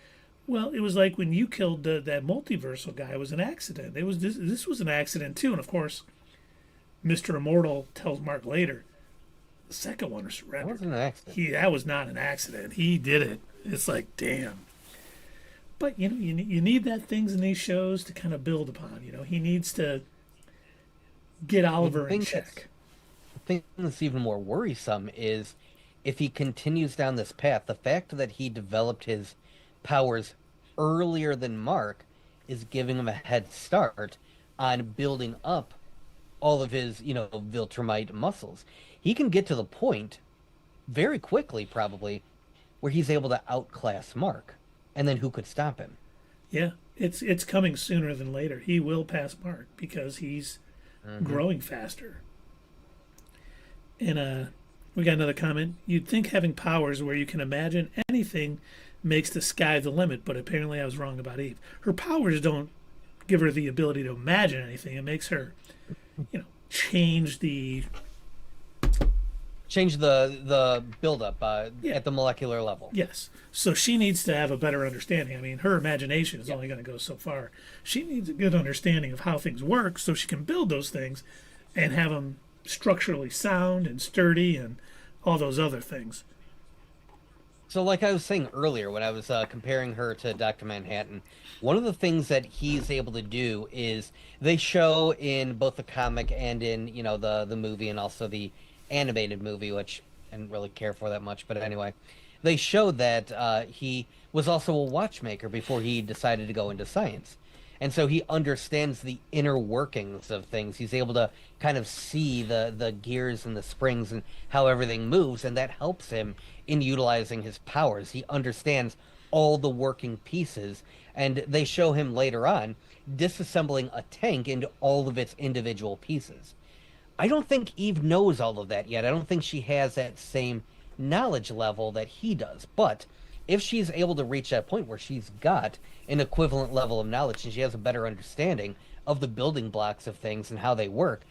well, it was like when you killed that multiversal guy. It was an accident. It was this was an accident too. And of course, Mr. Immortal tells Mark later, the second one surrendered. That wasn't an accident. That was not an accident. He did it. It's like, damn. But, you need that things in these shows to kind of build upon. He needs to get Oliver in check. The thing that's even more worrisome is if he continues down this path, the fact that he developed his powers earlier than Mark is giving him a head start on building up all of his, Viltrumite muscles. He can get to the point very quickly, probably, where he's able to outclass Mark. And then who could stop him? Yeah, it's coming sooner than later. He will pass Mark because he's growing faster. And we got another comment. You'd think having powers where you can imagine anything makes the sky the limit, but apparently I was wrong about Eve. Her powers don't give her the ability to imagine anything. It makes her, change the buildup at the molecular level. Yes. So she needs to have a better understanding. I mean, her imagination is only going to go so far. She needs a good understanding of how things work so she can build those things and have them structurally sound and sturdy and all those other things. So like I was saying earlier when I was comparing her to Dr. Manhattan, one of the things that he's able to do is they show in both the comic and in, the movie and also the animated movie, which I didn't really care for that much, but anyway, they showed that he was also a watchmaker before he decided to go into science. And so he understands the inner workings of things. He's able to kind of see the gears and the springs and how everything moves, and that helps him in utilizing his powers. He understands all the working pieces, and they show him later on disassembling a tank into all of its individual pieces. I don't think Eve knows all of that yet. I don't think she has that same knowledge level that he does. But if she's able to reach that point where she's got an equivalent level of knowledge and she has a better understanding of the building blocks of things and how they work,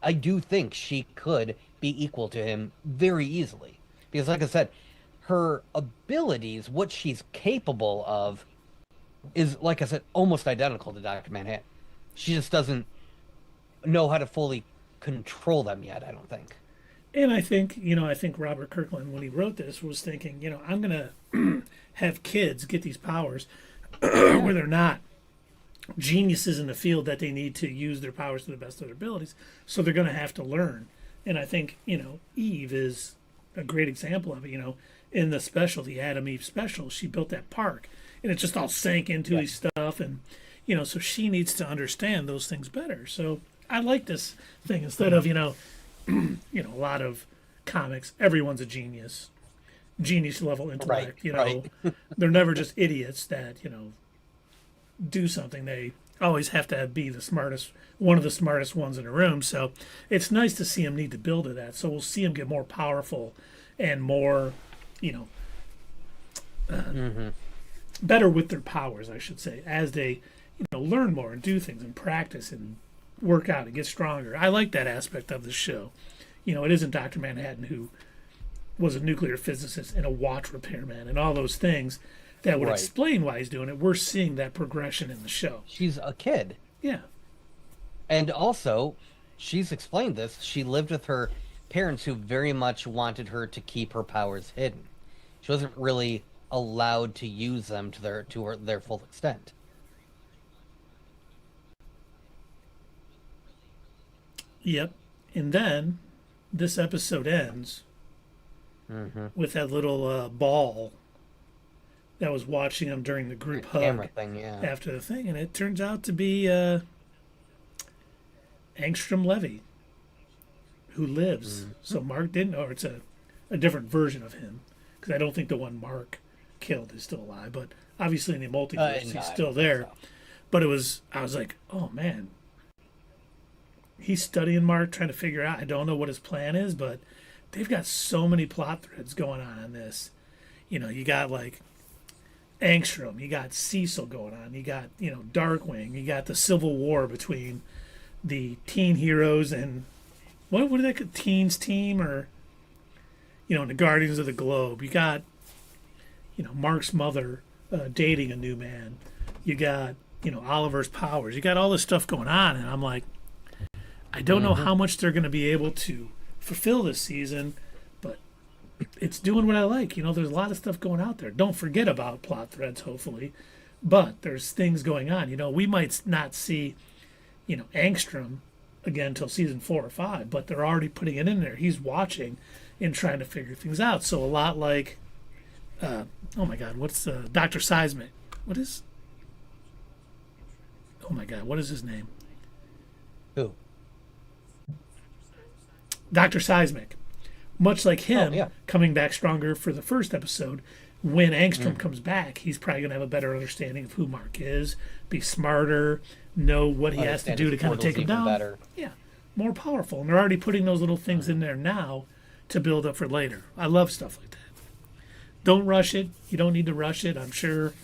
I do think she could be equal to him very easily. Because like I said, her abilities, what she's capable of, is, like I said, almost identical to Dr. Manhattan. She just doesn't know how to fully control them yet, I don't think. And I think Robert Kirkland, when he wrote this, was thinking, I'm going to have kids get these powers where they're not geniuses in the field that they need to use their powers to the best of their abilities. So they're going to have to learn. And I think, Eve is a great example of it. In the special, the Adam Eve special, she built that park and it just all sank into his stuff. And, so she needs to understand those things better. So I like this thing instead of, a lot of comics, everyone's a genius level intellect, right. They're never just idiots that, do something. They always have to be one of the smartest ones in a room. So it's nice to see him need to build to that. So we'll see him get more powerful and more, better with their powers, I should say, as they, learn more and do things and practice and work out and get stronger. I like that aspect of the show. It isn't Dr. Manhattan who was a nuclear physicist and a watch repairman and all those things that would explain why he's doing it. We're seeing that progression in the show. She's a kid. Yeah. And also, she's explained this. She lived with her parents who very much wanted her to keep her powers hidden. She wasn't really allowed to use them to their full extent. Yep. And then this episode ends with that little ball that was watching him during the group hug thing, after the thing. And it turns out to be Angstrom Levy, who lives. So Mark didn't, or it's a different version of him, because I don't think the one Mark killed is still alive. But obviously in the multiverse, he's still there. So. But I was like, oh man. He's studying Mark, trying to figure out. I don't know what his plan is, but they've got so many plot threads going on in this. You got like Angstrom, you got Cecil going on, you got Darkwing, you got the Civil War between the teen heroes and what do they call Teens Team or the Guardians of the Globe. You got Mark's mother dating a new man. You got Oliver's powers. You got all this stuff going on, and I'm like, I don't know how much they're going to be able to fulfill this season, but it's doing what I like. There's a lot of stuff going out there. Don't forget about plot threads, hopefully, but there's things going on. We might not see, Angstrom again until season 4 or 5, but they're already putting it in there. He's watching and trying to figure things out. So a lot like, oh my God, what's Dr. Seismic? What is his name? Who? Dr. Seismic. Much like him coming back stronger for the first episode, when Angstrom comes back, he's probably going to have a better understanding of who Mark is, be smarter, know what he has to do to kind of take him down. Better. Yeah, more powerful. And they're already putting those little things in there now to build up for later. I love stuff like that. Don't rush it. You don't need to rush it. I'm sure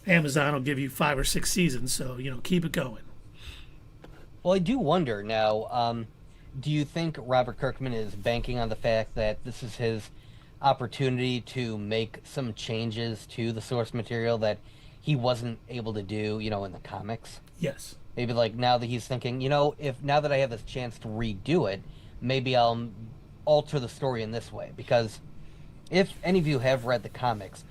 Amazon will give you 5 or 6 seasons, so, keep it going. Well, I do wonder now, do you think Robert Kirkman is banking on the fact that this is his opportunity to make some changes to the source material that he wasn't able to do, in the comics? Yes. Maybe like now that he's thinking, if now that I have this chance to redo it, maybe I'll alter the story in this way. Because if any of you have read the comics,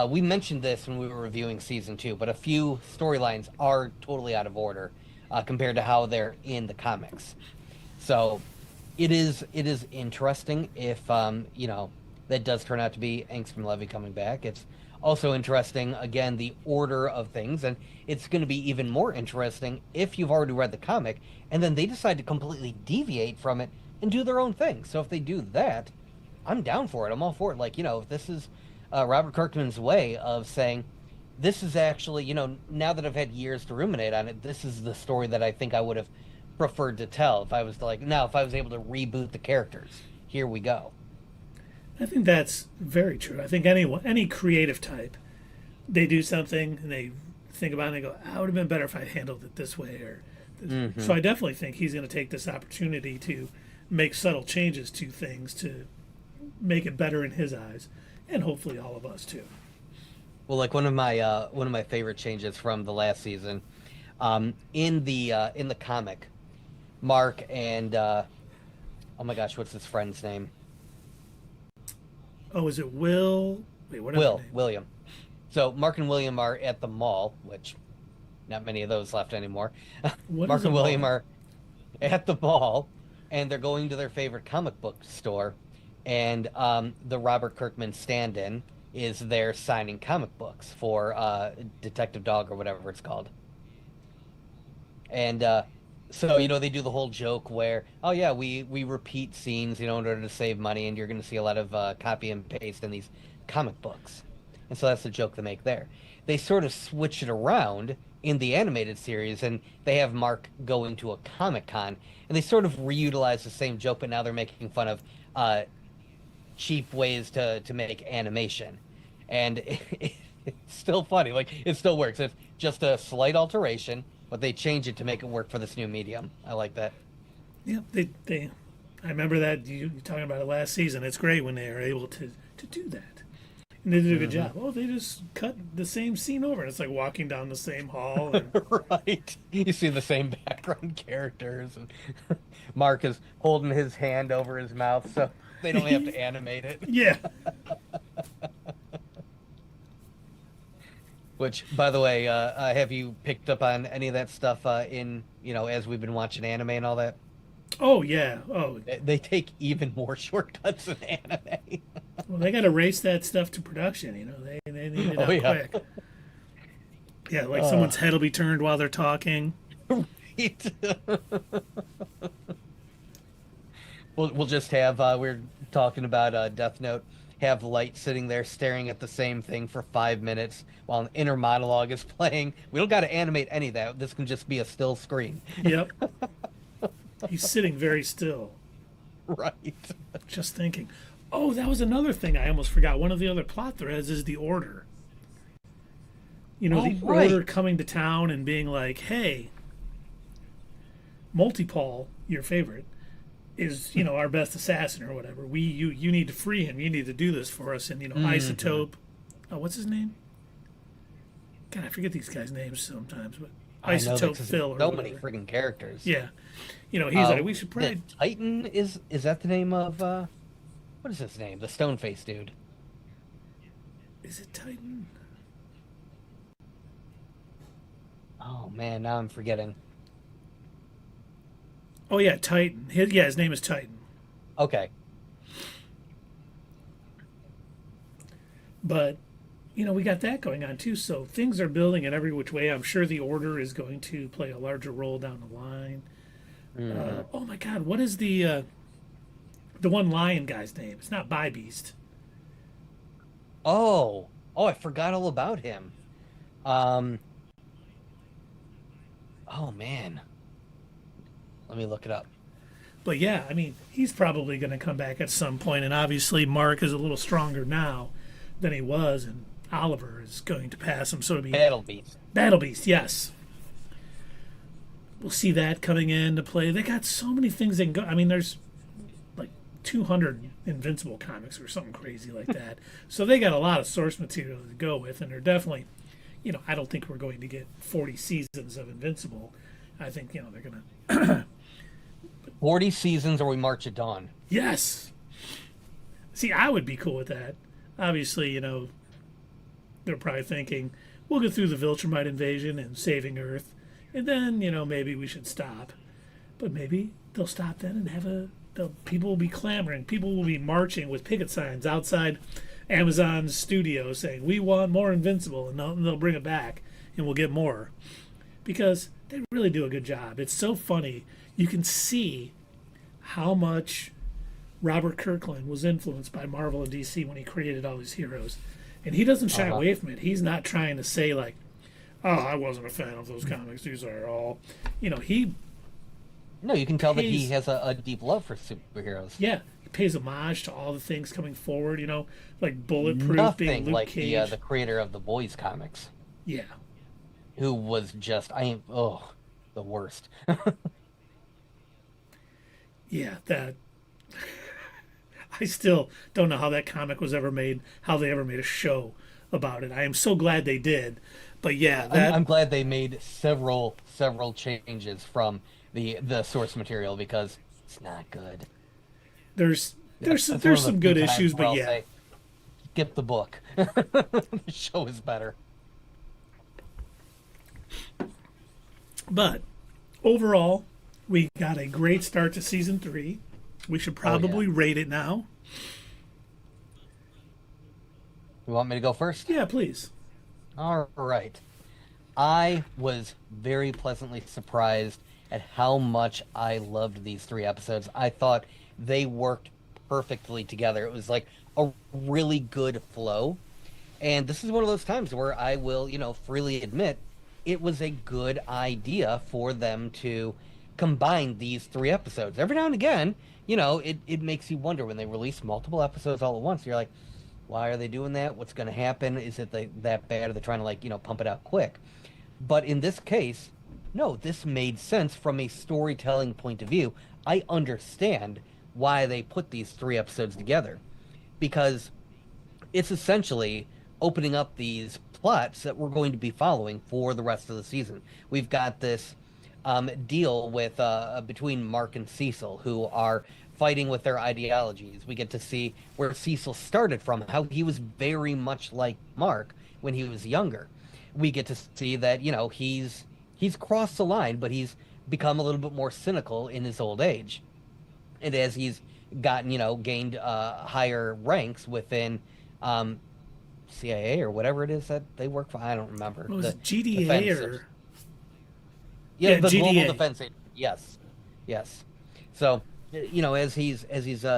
we mentioned this when we were reviewing season 2, but a few storylines are totally out of order compared to how they're in the comics. So it is interesting if that does turn out to be Angstrom Levy coming back. It's also interesting, again, the order of things, and it's going to be even more interesting if you've already read the comic and then they decide to completely deviate from it and do their own thing. So if they do that, I'm down for it. I'm all for it. Like, if this is Robert Kirkman's way of saying, this is actually, now that I've had years to ruminate on it, this is the story that I think I would have preferred to tell. If I was to, like, now, if I was able to reboot the characters, here we go. I think that's very true. I think any creative type, they do something and they think about it and they go, "I would have been better if I handled it this way." Or so I definitely think he's going to take this opportunity to make subtle changes to things to make it better in his eyes, and hopefully all of us too. Well, like one of my favorite changes from the last season, in the comic, Mark and oh my gosh, what's his friend's name? Oh, is it Will? Wait, what is their name? William. So Mark and William are at the mall, which not many of those left anymore. What Mark is a and William mall? are at the mall, and they're going to their favorite comic book store, and the Robert Kirkman stand-in is there signing comic books for Detective Dog or whatever it's called. And so, they do the whole joke where, oh yeah, we repeat scenes, in order to save money, and you're going to see a lot of copy and paste in these comic books. And so that's the joke they make there. They sort of switch it around in the animated series, and they have Mark go into a Comic Con, and they sort of reutilize the same joke, but now they're making fun of cheap ways to make animation. And it's still funny. Like, it still works. It's just a slight alteration, but they change it to make it work for this new medium. I like that. Yeah, they I remember that you talking about it last season. It's great when they are able to do that. And they did a good job. Oh, they just cut the same scene over. It's like walking down the same hall. And Right. You see the same background characters, and Mark is holding his hand over his mouth, so they don't have to animate it. yeah. Which, by the way, have you picked up on any of that stuff as we've been watching anime and all that? Oh, yeah. Oh, They take even more shortcuts in anime. well, they got to race that stuff to production. They need it Oh, out yeah. quick. Yeah, like someone's head will be turned while they're talking. Right. We'll just have we're talking about Death Note. Have Light sitting there staring at the same thing for 5 minutes while an inner monologue is playing. We don't got to animate any of that. This can just be a still screen. Yep. He's sitting very still, Right. just thinking. Oh, that was another thing I almost forgot. One of the other plot threads is the Order. The right. Order coming to town and being like, hey, Multipole, your favorite, is, our best assassin or whatever. You need to free him. You need to do this for us. And, Isotope, what's his name? God, I forget these guys' names sometimes, but I know Isotope there's Phil or so whatever. many friggin' characters. Yeah. He's like, we should probably... The Titan is that the name of what is his name? The stone face dude. Is it Titan? Oh man, now I'm forgetting. Oh, yeah, Titan. His name is Titan. Okay. But, we got that going on too. So things are building in every which way. I'm sure the Order is going to play a larger role down the line. Oh my God, what is the one lion guy's name? It's not Beast. Oh, I forgot all about him. Oh man. Let me look it up. But yeah, he's probably going to come back at some point, and obviously Mark is a little stronger now than he was, and Oliver is going to pass him. So it'll be Battle Beast. Battle Beast, yes. We'll see that coming into play. They got so many things they can go. There's like 200 Invincible comics or something crazy like that. So they got a lot of source material to go with, and they're definitely, I don't think we're going to get 40 seasons of Invincible. I think, they're going to... 40 seasons or we march at dawn. Yes. See, I would be cool with that. Obviously, they're probably thinking, we'll get through the Viltrumite invasion and saving Earth, and then, maybe we should stop. But maybe they'll stop then and people will be clamoring. People will be marching with picket signs outside Amazon's studio saying, we want more Invincible, and they'll bring it back, and we'll get more. Because they really do a good job. It's so funny. You can see how much Robert Kirkland was influenced by Marvel and DC when he created all these heroes. And he doesn't shy away from it. He's not trying to say, like, oh, I wasn't a fan of those comics. These are all... he No, you can tell that he pays, has a deep love for superheroes. yeah, he pays homage to all the things coming forward. Like Bulletproof being Nothing Luke like the Cage. creator of the Boys comics, Yeah, who was just the worst. yeah, that. I still don't know how that comic was ever made. How they ever made a show about it. I am so glad they did. But yeah, I'm that glad they made several changes from the source material because it's not good. there's Yeah, there's that's one there's of the some few good times issues, where but I'll yeah, say, skip the book. The show is better. but overall, we got a great start to season 3. We should Oh yeah. probably rate it now. You want me to go first? Yeah, please. All right. I was very pleasantly surprised at how much I loved these 3 episodes. I thought they worked perfectly together. It was like a really good flow. And this is one of those times where I will, freely admit it was a good idea for them to combine these 3 episodes. Every now and again, it makes you wonder when they release multiple episodes all at once. You're like, why are they doing that? What's going to happen? Is it that bad? Are they trying to pump it out quick? But in this case, no, this made sense from a storytelling point of view. I understand why they put these 3 episodes together because it's essentially opening up these plots that we're going to be following for the rest of the season. We've got this deal with between Mark and Cecil, who are fighting with their ideologies. We get to see where Cecil started from, how he was very much like Mark when he was younger. We get to see that he's crossed the line, but he's become a little bit more cynical in his old age, and as he's gotten gained higher ranks within CIA or whatever it is that they work for. I don't remember. What was it, defense GDA or yeah, the Global GDA? Defense Agency. Yes, yes. So as he's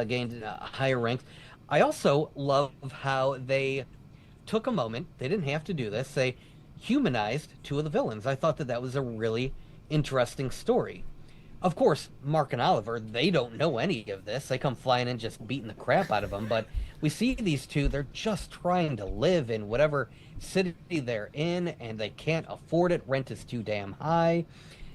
gained higher ranks, I also love how they took a moment. They didn't have to do this. They humanized 2 of the villains. I thought that was a really interesting story. Of course, Mark and Oliver, they don't know any of this. They come flying in just beating the crap out of them. But we see these 2, they're just trying to live in whatever city they're in, and they can't afford it. Rent is too damn high.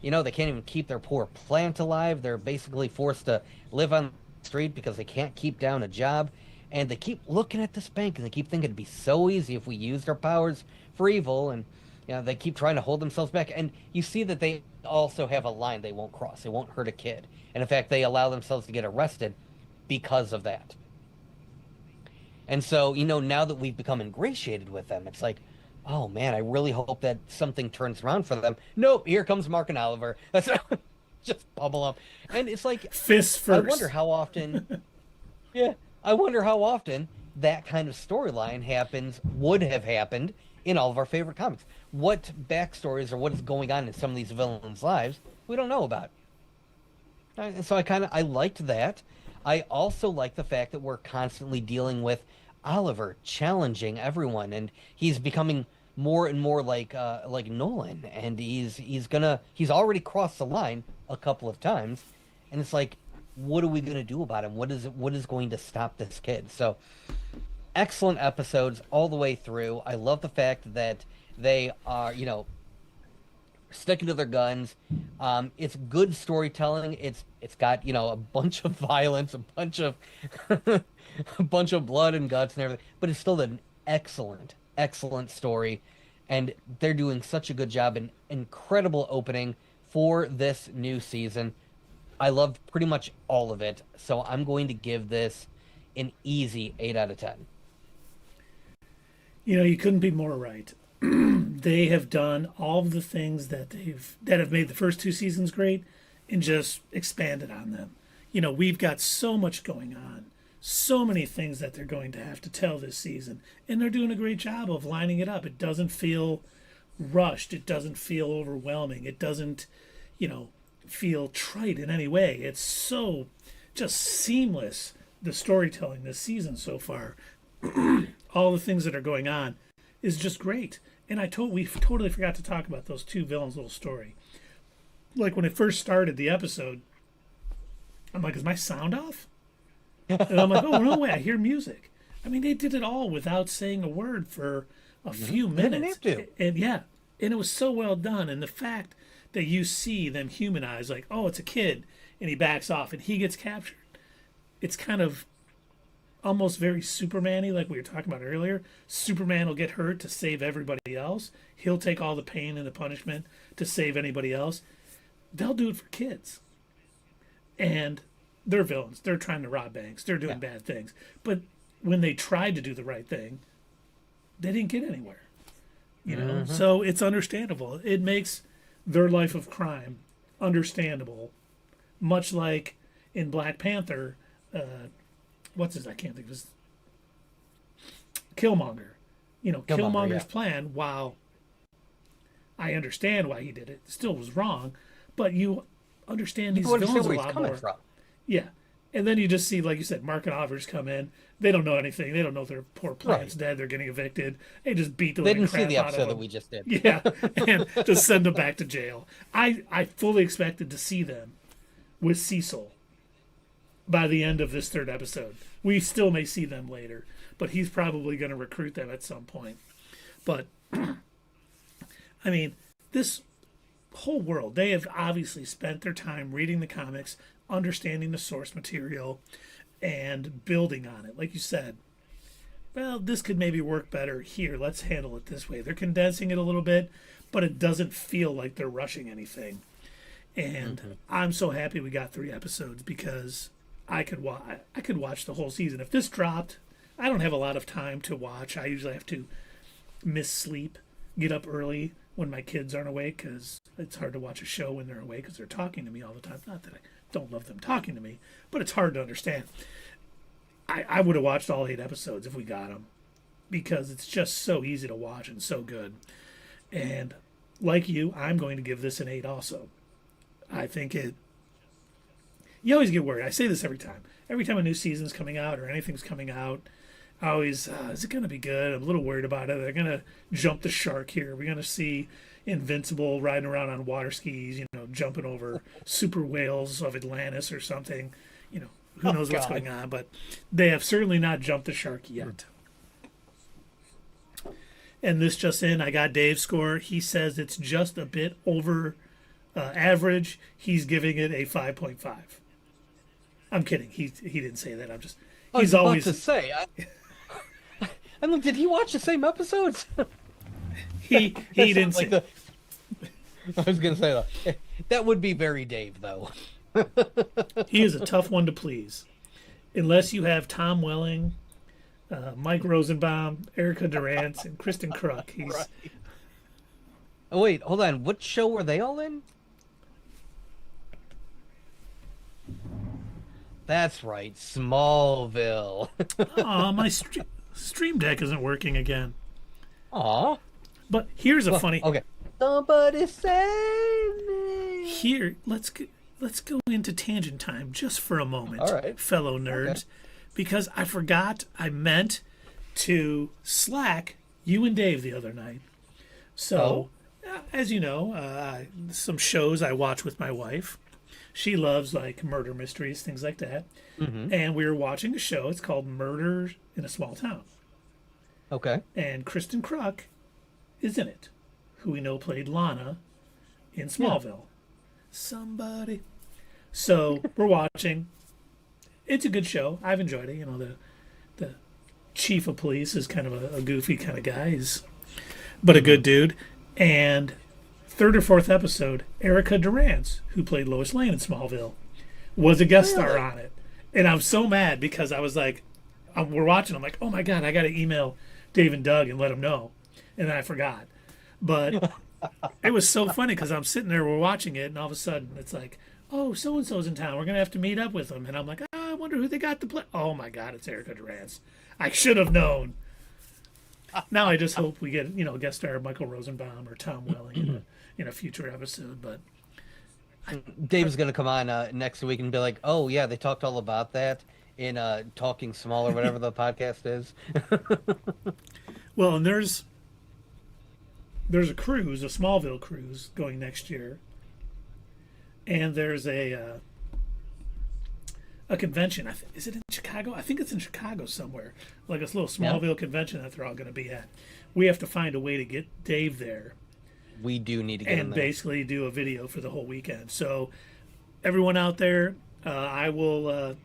They can't even keep their poor plant alive. They're basically forced to live on the street because they can't keep down a job. And they keep looking at this bank and they keep thinking it'd be so easy if we used our powers for evil. And they keep trying to hold themselves back. And you see that they also have a line they won't cross. They won't hurt a kid. And in fact, they allow themselves to get arrested because of that. And so, now that we've become ingratiated with them, it's like, oh man, I really hope that something turns around for them. Nope, here comes Mark and Oliver. That's just bubble up. And it's like, Fists first. I wonder how often, yeah, I wonder how often that kind of storyline would have happened in all of our favorite comics. What backstories or what is going on in some of these villains' lives we don't know about. And so I liked that. I also like the fact that we're constantly dealing with Oliver challenging everyone, and he's becoming more and more like Nolan, and he's already crossed the line a couple of times, and it's like, what are we gonna do about him? What is going to stop this kid? So excellent episodes all the way through. I love the fact that they are sticking to their guns. It's good storytelling. It's got a bunch of violence, a bunch of a bunch of blood and guts and everything, but it's still an excellent story, and they're doing such a good job. An incredible opening for this new season. I loved pretty much all of it, so I'm going to give this an easy 8 out of 10. You couldn't be more right. They have done all of the things that have made the first 2 seasons great and just expanded on them. We've got so much going on, so many things that they're going to have to tell this season, and they're doing a great job of lining it up. It doesn't feel rushed. It doesn't feel overwhelming. It doesn't, feel trite in any way. It's so just seamless, the storytelling this season so far. All the things that are going on is just great. And we totally forgot to talk about those 2 villains' little story. Like when it first started the episode, I'm like, is my sound off? And I'm like, oh, no way, I hear music. I mean, they did it all without saying a word for a few They didn't minutes. have to. And yeah, and it was so well done. And the fact that you see them humanize, like, oh, it's a kid, and he backs off and he gets captured. It's kind of almost very Superman-y, like we were talking about earlier. Superman will get hurt to save everybody else. He'll take all the pain and the punishment to save anybody else. They'll do it for kids. And they're villains. They're trying to rob banks. They're doing bad things. But when they tried to do the right thing, they didn't get anywhere. You know? So it's understandable. It makes their life of crime understandable. Much like in Black Panther, what's his? I can't think of his. Killmonger. You know, Killmonger's plan, while I understand why he did it, still was wrong, but you understand these villains a lot more. From. Yeah. And then you just see, like you said, Mark and Offers come in. They don't know anything. They don't know their poor plant's dead. They're getting evicted. They just beat the living crap out of them. They didn't see the episode that we just did. Yeah, and just send them back to jail. I fully expected to see them with Cecil by the end of this third episode. We still may see them later, but he's probably going to recruit them at some point. But, I mean, this whole world, they have obviously spent their time reading the comics, understanding the source material, and building on it. Like you said, well, this could maybe work better here. Let's handle it this way. They're condensing it a little bit, but it doesn't feel like they're rushing anything. And I'm so happy we got 3 episodes because I could watch the whole season. If this dropped, I don't have a lot of time to watch. I usually have to miss sleep, get up early when my kids aren't awake because it's hard to watch a show when they're awake because they're talking to me all the time. Not that I don't love them talking to me, but it's hard to understand. I would have watched all 8 episodes if we got them because it's just so easy to watch and so good. And like you, I'm going to give this an 8 also. I think it... You always get worried. I say this every time. Every time a new season's coming out or anything's coming out, I always, is it going to be good? I'm a little worried about it. They're going to jump the shark here. We're going to see Invincible riding around on water skis, you know, jumping over super whales of Atlantis or something. You know, who knows what's going on, but they have certainly not jumped the shark yet. And this just in, I got Dave's score. He says it's just a bit over average. He's giving it a 5.5. I'm kidding. He didn't say that. He's always to say. I look. Did he watch the same episodes? he didn't say. I was gonna say that would be very Dave though. He is a tough one to please, unless you have Tom Welling, Mike Rosenbaum, Erica Durant, and Kristen Kruk. He's. Right. Oh wait, hold on. What show were they all in? That's right, Smallville. Aw, my stream deck isn't working again. Aw. But here's a funny... Okay. Somebody save me. Here, let's go into tangent time just for a moment, all right, fellow nerds. Because I forgot I meant to Slack you and Dave the other night. So, as you know, some shows I watch with my wife. She loves like murder mysteries, things like that. And we were watching a show. It's called Murder in a Small Town. Okay. And Kristen Kruk is in it, who we know played Lana in Smallville. Somebody. So we're watching. It's a good show. I've enjoyed it. You know, the chief of police is kind of a goofy kind of guy, but a good dude. And 3rd or 4th episode, Erica Durant, who played Lois Lane in Smallville, was a guest star on it. And I'm so mad because I was like, we're watching. I'm like, oh my God, I got to email Dave and Doug and let them know. And then I forgot. But it was so funny because I'm sitting there, we're watching it, and all of a sudden it's like, oh, so-and-so's in town. We're going to have to meet up with them. And I'm like, I wonder who they got to play. Oh my God, it's Erica Durant. I should have known. Now I just hope we get, a guest star Michael Rosenbaum or Tom Welling in a future episode. But Dave's going to come on next week and be like, oh, yeah, they talked all about that in Talking Small or whatever the podcast is. Well, and there's a cruise, a Smallville cruise going next year. And there's a a convention. Is it in Chicago? I think it's in Chicago somewhere, like a little Smallville convention that they're all going to be at. We have to find a way to get Dave there. We do need to get him And there. basically do a video for the whole weekend. So everyone out there, I will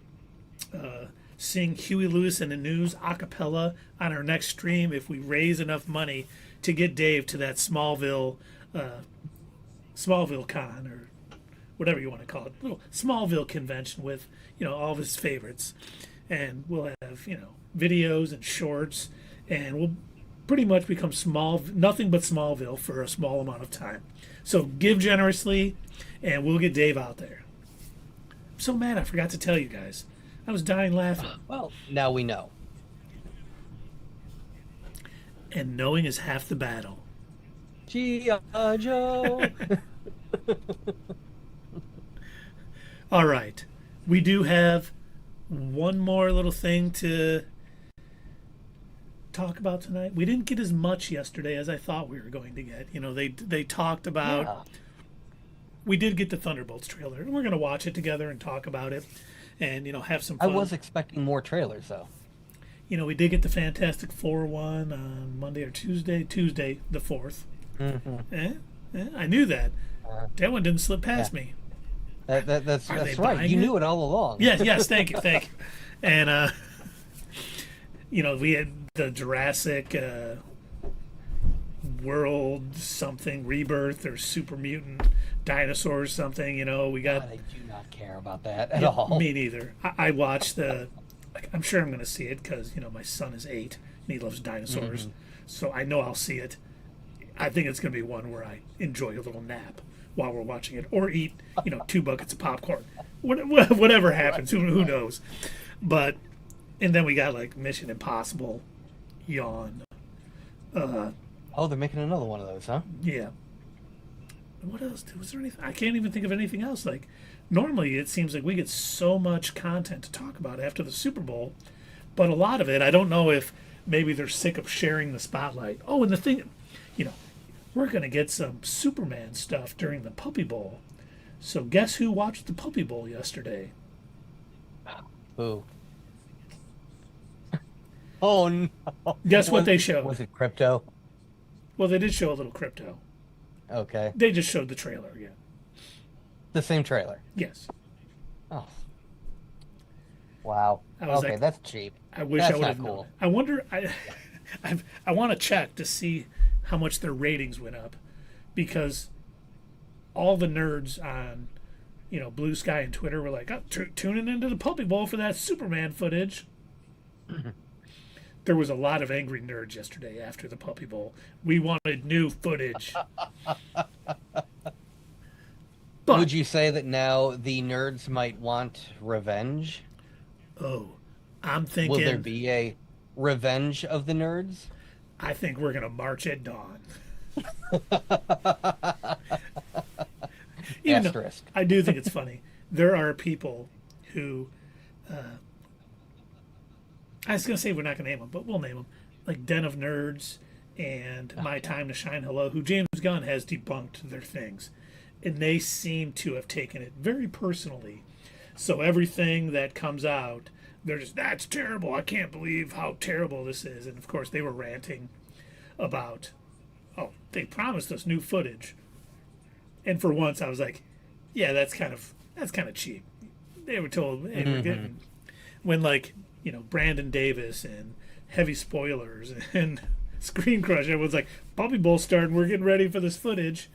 sing Huey Lewis and the News a cappella on our next stream if we raise enough money to get Dave to that Smallville con, or whatever you want to call it, little Smallville convention with all of his favorites, and we'll have videos and shorts, and we'll pretty much become nothing but Smallville for a small amount of time. So give generously, and we'll get Dave out there. I'm so mad I forgot to tell you guys. I was dying laughing. Well, now we know. And knowing is half the battle. G.I. Joe. All right. We do have one more little thing to talk about tonight. We didn't get as much yesterday as I thought we were going to get. They talked about... Yeah. We did get the Thunderbolts trailer, and we're going to watch it together and talk about it and, have some I fun. was expecting more trailers, though. We did get the Fantastic Four one on Monday or Tuesday. Tuesday, the 4th. Mm-hmm. I knew that. That one didn't slip past me. That's Are they right. buying You it? knew it all along. Yes, thank you. And, we had the Jurassic World something, Rebirth, or Super Mutant Dinosaurs something, we got... I do not care about that at all. Me neither. I watched the... I'm sure I'm going to see it because, my son is 8 and he loves dinosaurs. Mm-hmm. So I know I'll see it. I think it's going to be one where I enjoy a little nap while we're watching it, or eat, 2 buckets of popcorn. Whatever happens, who knows? But, and then we got like Mission Impossible, Yeun. Oh, they're making another one of those, huh? Yeah. What else? Was there anything? I can't even think of anything else. Like, normally it seems like we get so much content to talk about after the Super Bowl, but a lot of it, I don't know if maybe they're sick of sharing the spotlight. Oh, and the thing, we're going to get some Superman stuff during the Puppy Bowl. So guess who watched the Puppy Bowl yesterday? Who? Oh, no. Guess what they showed? Was it Crypto? Well, they did show a little crypto. Okay. They just showed the trailer again. The same trailer. Yes. Oh. Wow. I was Okay, like, that's cheap. I wish That's I would not have known. cool. I wonder. I want to check to see how much their ratings went up, because all the nerds on, Blue Sky and Twitter were like, tuning into the Puppy Bowl for that Superman footage. There was a lot of angry nerds yesterday after the Puppy Bowl. We wanted new footage. But, Would you say that now the nerds might want revenge? oh, I'm thinking. Will there be a revenge of the nerds? I think we're gonna march at dawn. Even though Asterisk. I do think it's funny. There are people who, I was gonna say we're not gonna name them, but we'll name them, like Den of Nerds and My Time to Shine Hello, who James Gunn has debunked their things, and they seem to have taken it very personally. So everything that comes out, they're just, that's terrible. I can't believe how terrible this is. And of course, they were ranting about, oh, they promised us new footage. And for once, I was like, yeah, that's kind of cheap. They were told, hey, we're getting, when Brandon Davis and Heavy Spoilers and Screen Crush, everyone's like, Puppy Bowl starting, we're getting ready for this footage.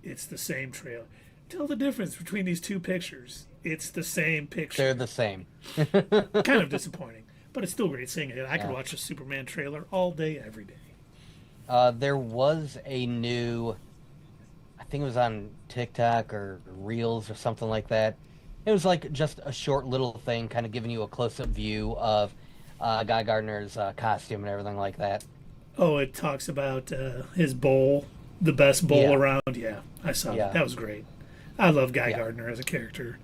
It's the same trailer. Tell the difference between these two pictures. It's the same picture. They're the same. Kind of disappointing, but it's still great seeing it. I could watch a Superman trailer all day, every day. There was a new, I think it was on TikTok or Reels or something like that. It was like just a short little thing, kind of giving you a close-up view of Guy Gardner's costume and everything like that. Oh, it talks about his bowl, the best bowl around. Yeah, I saw that. That was great. I love Guy Gardner as a character,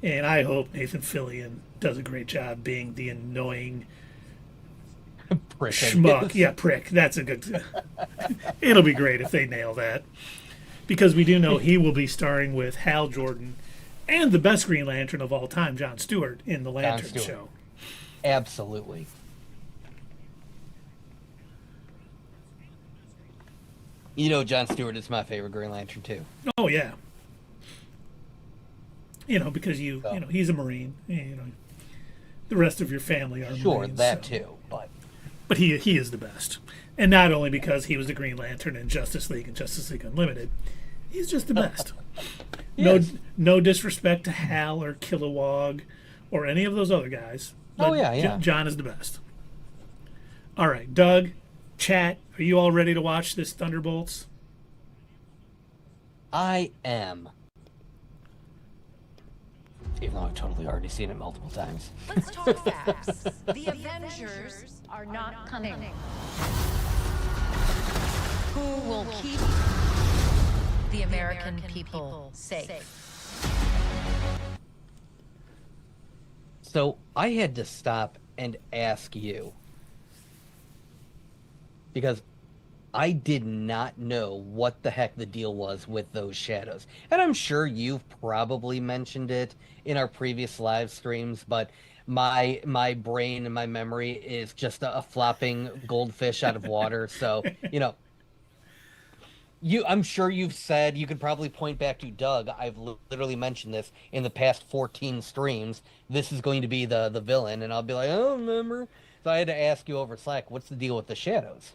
and I hope Nathan Fillion does a great job being the annoying Prick. schmuck. Yeah, prick. That's a good. It'll be great if they nail that, because we do know he will be starring with Hal Jordan And the best Green Lantern of all time, Jon Stewart, in the Jon Lantern Stewart. show. Absolutely. You know, Jon Stewart is my favorite Green Lantern too. Oh yeah. Because he's a Marine. The rest of your family are Sure, Marines. that So. too, But he is the best. And not only because he was the Green Lantern in Justice League and Justice League Unlimited, he's just the best. No disrespect to Hal or Kilowog or any of those other guys. Oh, yeah. John is the best. All right, Doug, chat, are you all ready to watch this Thunderbolts? I am. Even though I've totally already seen it multiple times. Let's talk facts. The Avengers are not coming. Who will keep the American people safe? So I had to stop and ask you, because I did not know what the heck the deal was with those shadows. And I'm sure you've probably mentioned it in our previous live streams, but my brain and my memory is just a flopping goldfish out of water. So, I'm sure you've said, you could probably point back to Doug. I've literally mentioned this in the past 14 streams. This is going to be the villain, and I'll be like, I don't remember. So I had to ask you over Slack, what's the deal with the shadows?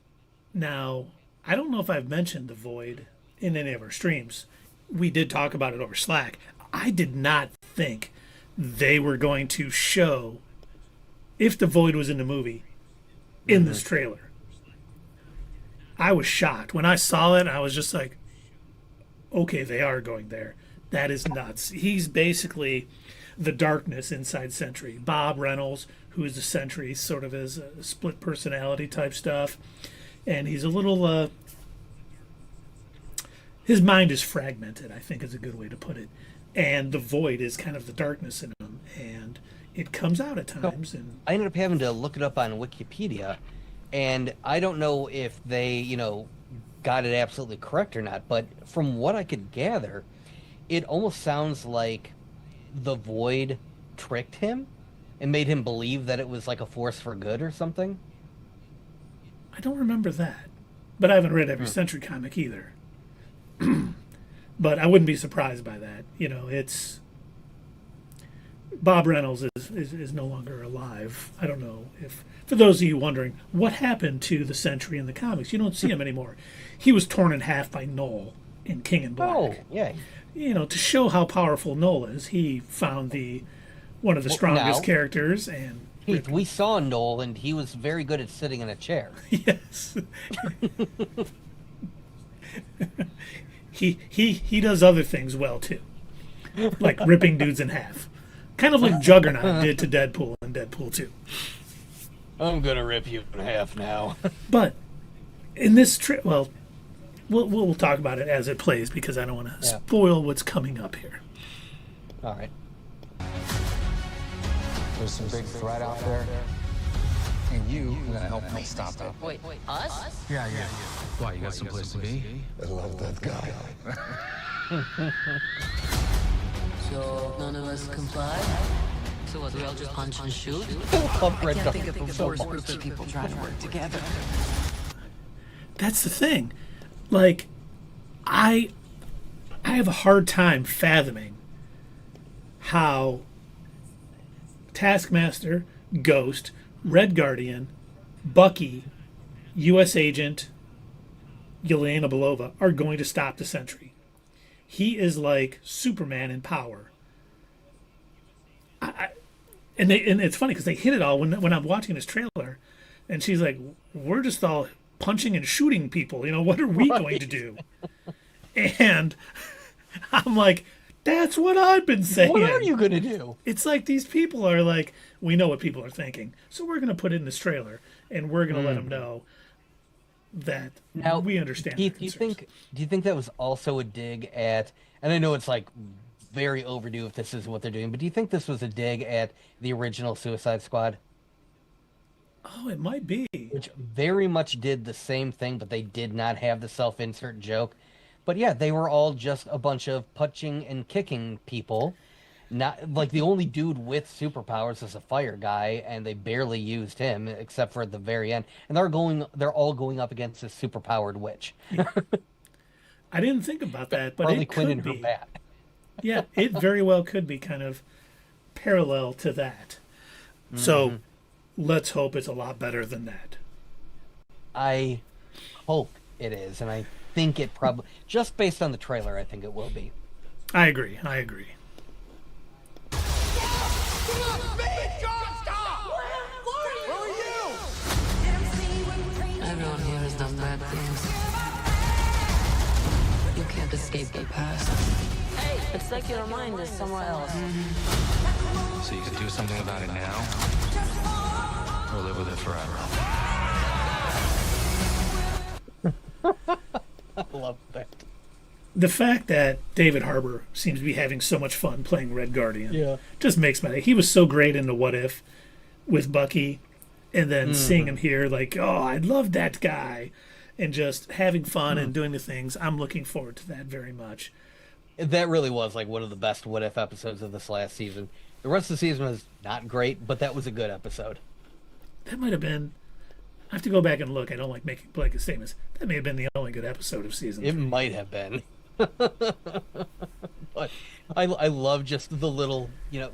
Now, I don't know if I've mentioned the Void in any of our streams. We did talk about it over Slack. I did not think they were going to show if the Void was in the movie in this trailer. I was shocked. When I saw it, I was just like, okay, they are going there. That is nuts. He's basically the darkness inside Sentry. Bob Reynolds, who is the Sentry, sort of is a split personality type stuff. And he's a little, his mind is fragmented, I think is a good way to put it. And the Void is kind of the darkness in him. And it comes out at times. And I ended up having to look it up on Wikipedia. And I don't know if they, got it absolutely correct or not, but from what I could gather, it almost sounds like the Void tricked him and made him believe that it was like a force for good or something. I don't remember that. But I haven't read every Sentry comic either. But I wouldn't be surprised by that. It's... Bob Reynolds is no longer alive. I don't know if... For those of you wondering, what happened to the Sentry in the comics? You don't see him anymore. He was torn in half by Null in King in Black. Oh, yeah. To show how powerful Null is, he found one of the strongest now, characters and... Heath, we saw Null, and he was very good at sitting in a chair. Yes. he does other things well, too. Like ripping dudes in half. Kind of like Juggernaut did to Deadpool in Deadpool 2. I'm gonna rip you in half now. But in this trip, we'll talk about it as it plays because I don't want to spoil what's coming up here. All right. There's some big threat out there, and you are gonna help me stop it. Wait, us? Yeah. Why, you got someplace to be? I love that guy. So none of us comply? So what, we all just punch and shoot? I Can't think of a worse group of people trying to work together. That's the thing. Like, I have a hard time fathoming how Taskmaster, Ghost, Red Guardian, Bucky, U.S. Agent, Yelena Belova are going to stop the Sentry. He is like Superman in power. And it's funny because they hit it all when I'm watching this trailer, and she's like, "We're just all punching and shooting people. What are we going to do?" And I'm like, "That's what I've been saying. What are you gonna do?" It's like these people are like, we know what people are thinking, so we're going to put it in this trailer, and we're going to let them know that now, we understand. Keith, do you think that was also a dig at? And I know it's like very overdue if this is what they're doing, but do you think this was a dig at the original Suicide Squad? Oh, it might be. Which very much did the same thing, but they did not have the self-insert joke. But yeah, they were all just a bunch of punching and kicking people. not like the only dude with superpowers is a fire guy, and they barely used him except for at the very end. And they're all going up against this superpowered witch. I didn't think about that, but Harley it Quinn could and her be. bat. Yeah, it very well could be kind of parallel to that. So let's hope it's a lot better than that. I hope it is, and I think it probably, just based on the trailer, I think it will be. I agree. I agree. Everyone here has done bad things. You can't escape the past. Hey, it's like your mind is somewhere else. So you could do something about it now, or live with it forever. I love that. The fact that David Harbour seems to be having so much fun playing Red Guardian just makes my day. He was so great in the What If with Bucky, and then seeing him here, like, oh, I love that guy, and just having fun and doing the things. I'm looking forward to that very much. That really was like one of the best What If episodes of this last season. The rest of the season was not great, but that was a good episode. That might have been. I have to go back and look. I don't like making blanket statements. That may have been the only good episode of season It 3. might have been. But I love just the little,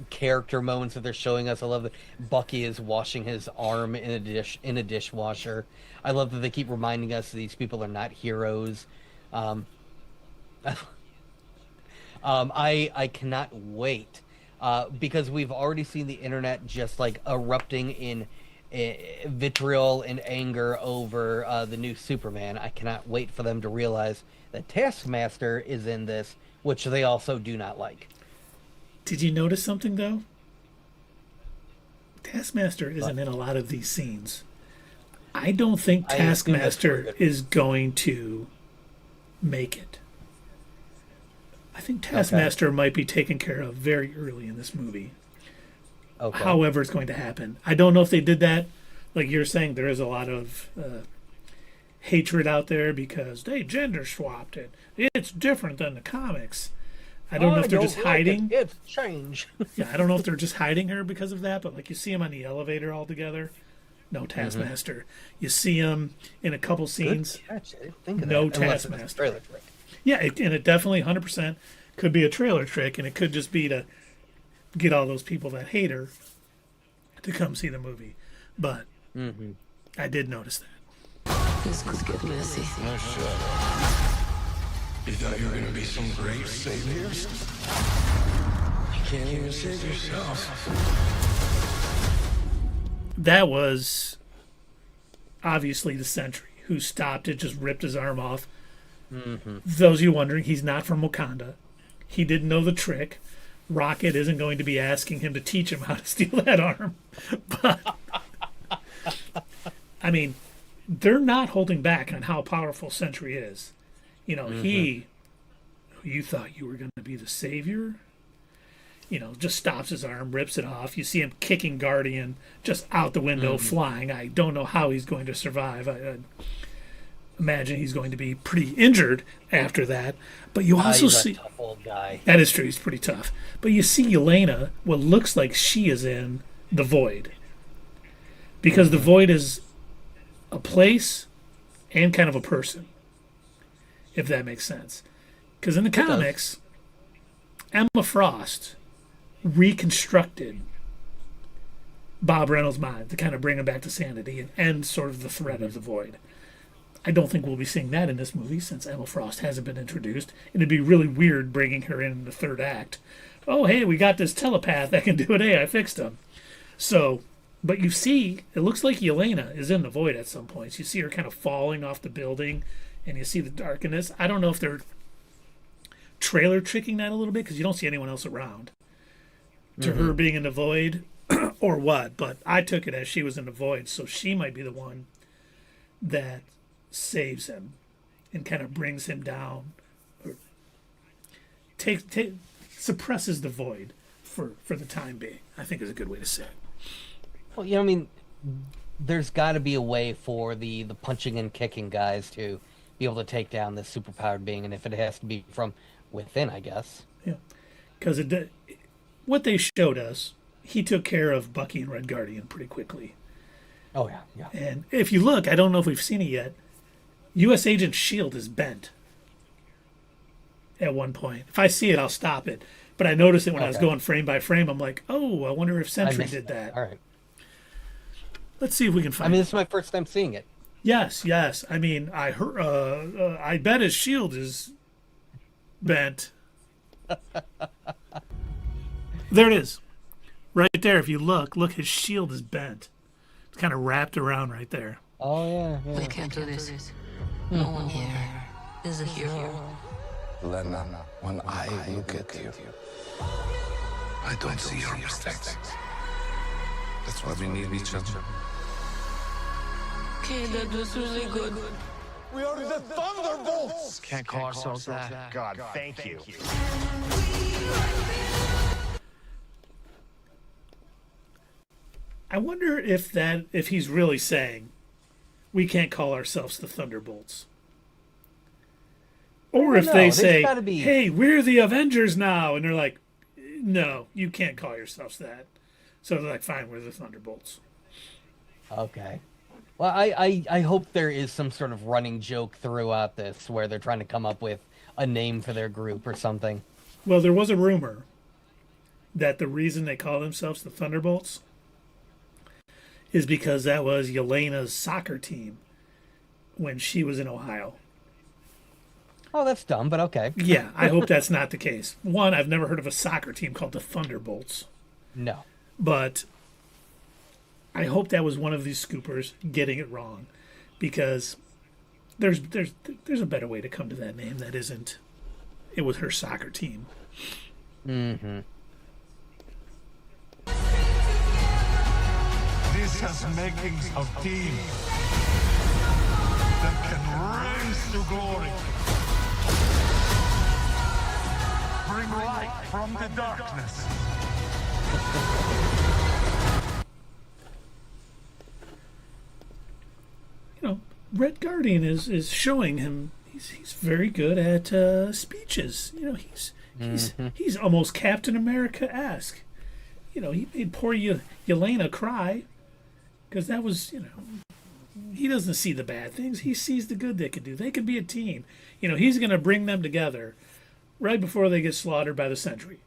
character moments that they're showing us. I love that Bucky is washing his arm in a dishwasher. I love that they keep reminding us that these people are not heroes. I cannot wait because we've already seen the internet just like erupting in vitriol and anger over the new Superman. I cannot wait for them to realize that Taskmaster is in this, which they also do not like. Did you notice something, though? Taskmaster isn't in a lot of these scenes. I don't think I assume that's Taskmaster is going to make it. I think Taskmaster might be taken care of very early in this movie. Okay. However it's going to happen. I don't know if they did that. Like you're saying, there is a lot of hatred out there because they gender swapped it. It's different than the comics. I don't know if they're just hiding. It's change. Yeah, I don't know if they're just hiding her because of that, but like you see him on the elevator all together. No Taskmaster. You see him in a couple scenes. Good catch. I didn't think of No that. Unless it's a Taskmaster. trailer trick. Yeah, and it definitely 100% could be a trailer trick, and it could just be to get all those people that hate her to come see the movie. But I did notice that. This could get messy. No shit. You thought you were gonna be some great saviors? You can't even save yourself. That was obviously the Sentry who stopped it, just ripped his arm off. Those of you wondering, he's not from Wakanda. He didn't know the trick. Rocket isn't going to be asking him to teach him how to steal that arm. But, I mean, they're not holding back on how powerful Sentry is. You know, you thought you were going to be the savior? Just stops his arm, rips it off. You see him kicking Guardian just out the window, flying. I don't know how he's going to survive. I imagine he's going to be pretty injured after that. But you also He's see... a tough old guy. That is true. He's pretty tough. But you see Yelena, what looks like she is in the Void. Because the Void is a place and kind of a person, if that makes sense. Because in the comics, Emma Frost reconstructed Bob Reynolds' mind to kind of bring him back to sanity and end sort of the threat of the Void. I don't think we'll be seeing that in this movie since Emma Frost hasn't been introduced. It'd be really weird bringing her in the third act. Oh, hey, we got this telepath that can do it. Hey, I fixed him. So, but you see, it looks like Yelena is in the Void at some points. You see her kind of falling off the building, and you see the darkness. I don't know if they're trailer tricking that a little bit because you don't see anyone else around to her being in the Void or what. But I took it as she was in the Void, so she might be the one that saves him and kind of brings him down or suppresses the Void for the time being, I think is a good way to say it. Well, there's got to be a way for the punching and kicking guys to be able to take down this superpowered being, and if it has to be from within, I guess. Yeah, because what they showed us, he took care of Bucky and Red Guardian pretty quickly. Oh yeah, yeah. And if you look, I don't know if we've seen it yet, U.S. Agent's shield is bent at one point. If I see it, I'll stop it. But I noticed it when I was going frame by frame. I'm like, oh, I wonder if Sentry did that. All right. Let's see if we can find I mean, it. this is my first time seeing it. Yes, yes. I mean, I heard. I bet his shield is bent. There it is, right there. If you look, his shield is bent. It's kind of wrapped around right there. Oh yeah. We can't do this. No one here is a hero. Lena, when I look at you, I don't see your mistakes. That's why we need each other. Okay, that was really good. We are the Thunderbolts! Can't call ourselves that. God, thank you. I wonder if he's really saying we can't call ourselves the Thunderbolts. Or if they say, hey, we're the Avengers now. And they're like, no, you can't call yourselves that. So they're like, fine, we're the Thunderbolts. Okay. Well, I hope there is some sort of running joke throughout this where they're trying to come up with a name for their group or something. Well, there was a rumor that the reason they call themselves the Thunderbolts is because that was Yelena's soccer team when she was in Ohio. Oh, that's dumb, but okay. Yeah, I hope that's not the case. One, I've never heard of a soccer team called the Thunderbolts. No. But I hope that was one of these scoopers getting it wrong, because there's a better way to come to that name that isn't it was her soccer team. Mm-hmm. This has makings of team that can rise to glory. Bring light from the darkness. You know, Red Guardian is showing him he's very good at speeches. You know, he's almost Captain America-esque. You know, he made poor Yelena cry because that was, you know, he doesn't see the bad things. He sees the good they could do. They could be a team. You know, he's going to bring them together right before they get slaughtered by the Sentry.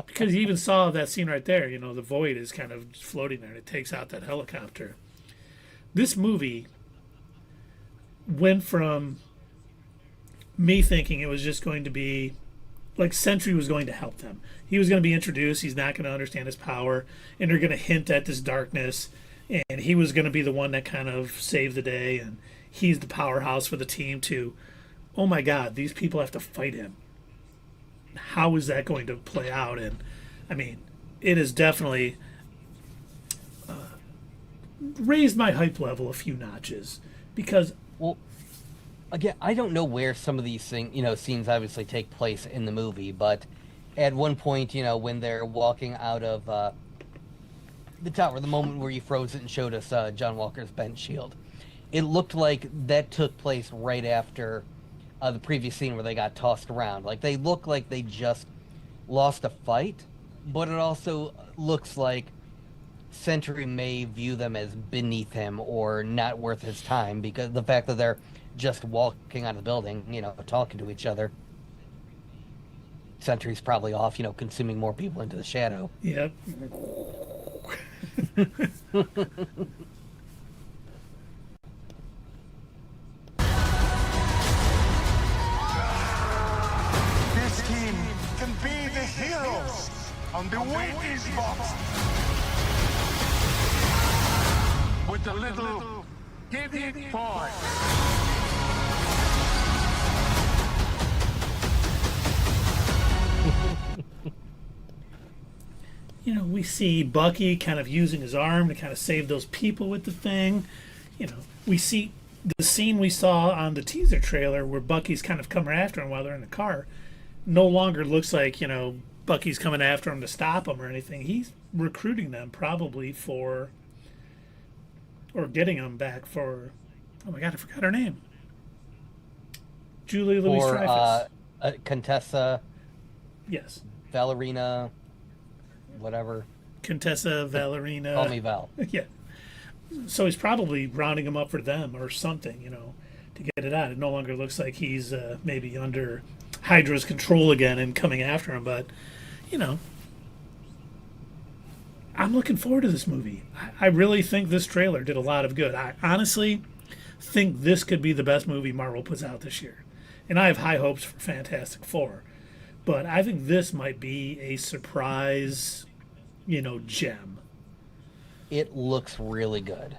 Because you even saw that scene right there. You know, the void is kind of floating there, and it takes out that helicopter. This movie went from me thinking it was just going to be like Sentry was going to help them. He was going to be introduced. He's not going to understand his power, and they're going to hint at this darkness, and he was going to be the one that kind of saved the day, and he's the powerhouse for the team to, oh my God, these people have to fight him. How is that going to play out? And I mean, it has definitely raised my hype level a few notches because, well, again, I don't know where some of these scenes obviously take place in the movie, but at one point, you know, when they're walking out of the tower, the moment where you froze it and showed us John Walker's bent shield, it looked like that took place right after the previous scene where they got tossed around. Like, they look like they just lost a fight, but it also looks like Sentry may view them as beneath him or not worth his time because the fact that they're just walking out of the building, you know, talking to each other. Sentry's probably off, you know, consuming more people into the shadow. Yep. This team can be the heroes on the Wheaties box. With a little giddy part. You know, we see Bucky kind of using his arm to kind of save those people with the thing. You know, we see the scene we saw on the teaser trailer where Bucky's kind of coming after him while they're in the car. No longer looks like, you know, Bucky's coming after him to stop him or anything. He's recruiting them probably for, or getting them back for, oh my God, I forgot her name. Julie Louis-Dreyfus. Contessa. Yes. Valerina, whatever. Contessa, Valerina. Call me Val. Yeah. So he's probably rounding him up for them or something, to get it out. It no longer looks like he's maybe under Hydra's control again and coming after him. But, I'm looking forward to this movie. I really think this trailer did a lot of good. I honestly think this could be the best movie Marvel puts out this year. And I have high hopes for Fantastic Four. But I think this might be a surprise, gem. It looks really good.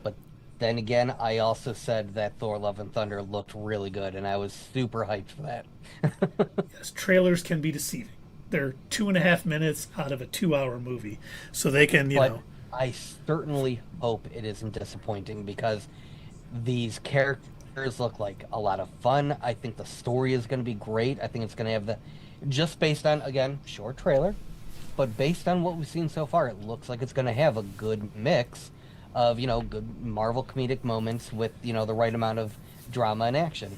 But then again, I also said that Thor Love and Thunder looked really good, and I was super hyped for that. Yes, trailers can be deceiving. They're 2.5 minutes out of a 2-hour movie. So they can, But I certainly hope it isn't disappointing, because these characters look like a lot of fun. I think the story is going to be great. I think it's going to have just based on, again, short trailer, but based on what we've seen so far, it looks like it's going to have a good mix of, good Marvel comedic moments with, the right amount of drama and action.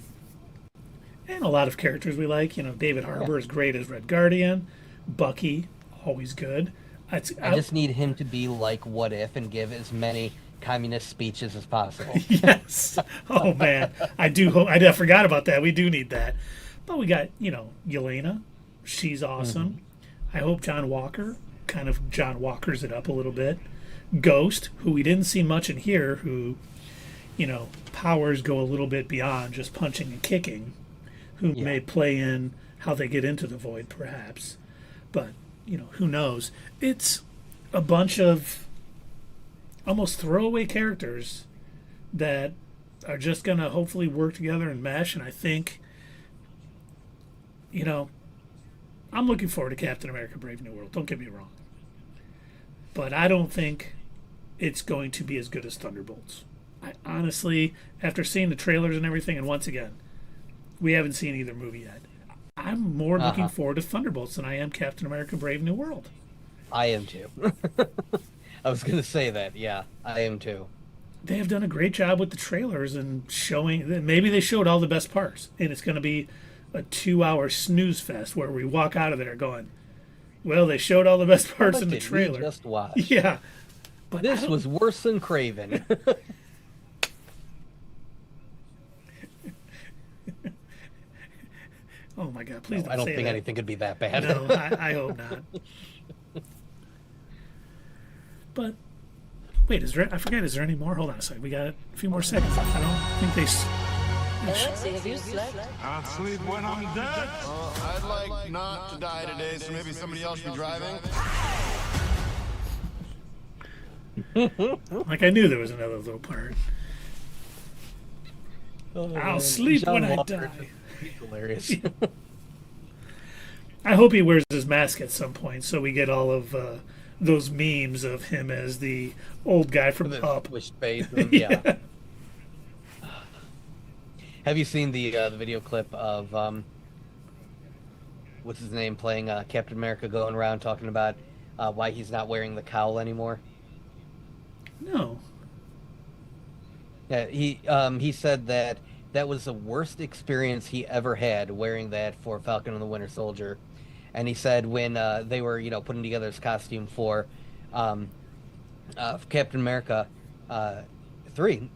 And a lot of characters we like. David Harbour is great as Red Guardian. Bucky, always good. I just need him to be like What If and give as many communist speeches as possible. Yes. Oh, man. I do hope. I forgot about that. We do need that. But we got, Yelena. She's awesome. Mm-hmm. I hope John Walker kind of John Walkers it up a little bit. Ghost, who we didn't see much in here, who, powers go a little bit beyond just punching and kicking, who may play in how they get into the void, perhaps. But, who knows? It's a bunch of almost throwaway characters that are just going to hopefully work together and mesh. And I think, I'm looking forward to Captain America Brave New World. Don't get me wrong. But I don't think it's going to be as good as Thunderbolts. I honestly, after seeing the trailers and everything, and once again, we haven't seen either movie yet, I'm more looking forward to Thunderbolts than I am Captain America Brave New World. I am too. I was going to say that. Yeah, I am too. They have done a great job with the trailers and showing. Maybe they showed all the best parts, and it's going to be a 2-hour snooze fest where we walk out of there going, well, they showed all the best parts in the trailer. We just watched. Yeah. But this was worse than Craven. Oh my God! Please don't. I don't say think that. anything could be that bad. No, I hope not. But wait, I forget. Is there any more? Hold on a second. We got a few more seconds left. I don't think they. Alexei, have you slept? I'll sleep when I'm dead. I'd like not to die today, so maybe somebody else be driving. Like I knew there was another little part. I'll sleep when I die. Hilarious. I hope he wears his mask at some point, so we get all of those memes of him as the old guy from Up. Face, yeah. Have you seen the video clip of what's his name playing Captain America going around talking about why he's not wearing the cowl anymore? No. Yeah, he said that was the worst experience he ever had wearing that for Falcon and the Winter Soldier. And he said when they were, putting together his costume for Captain America 3,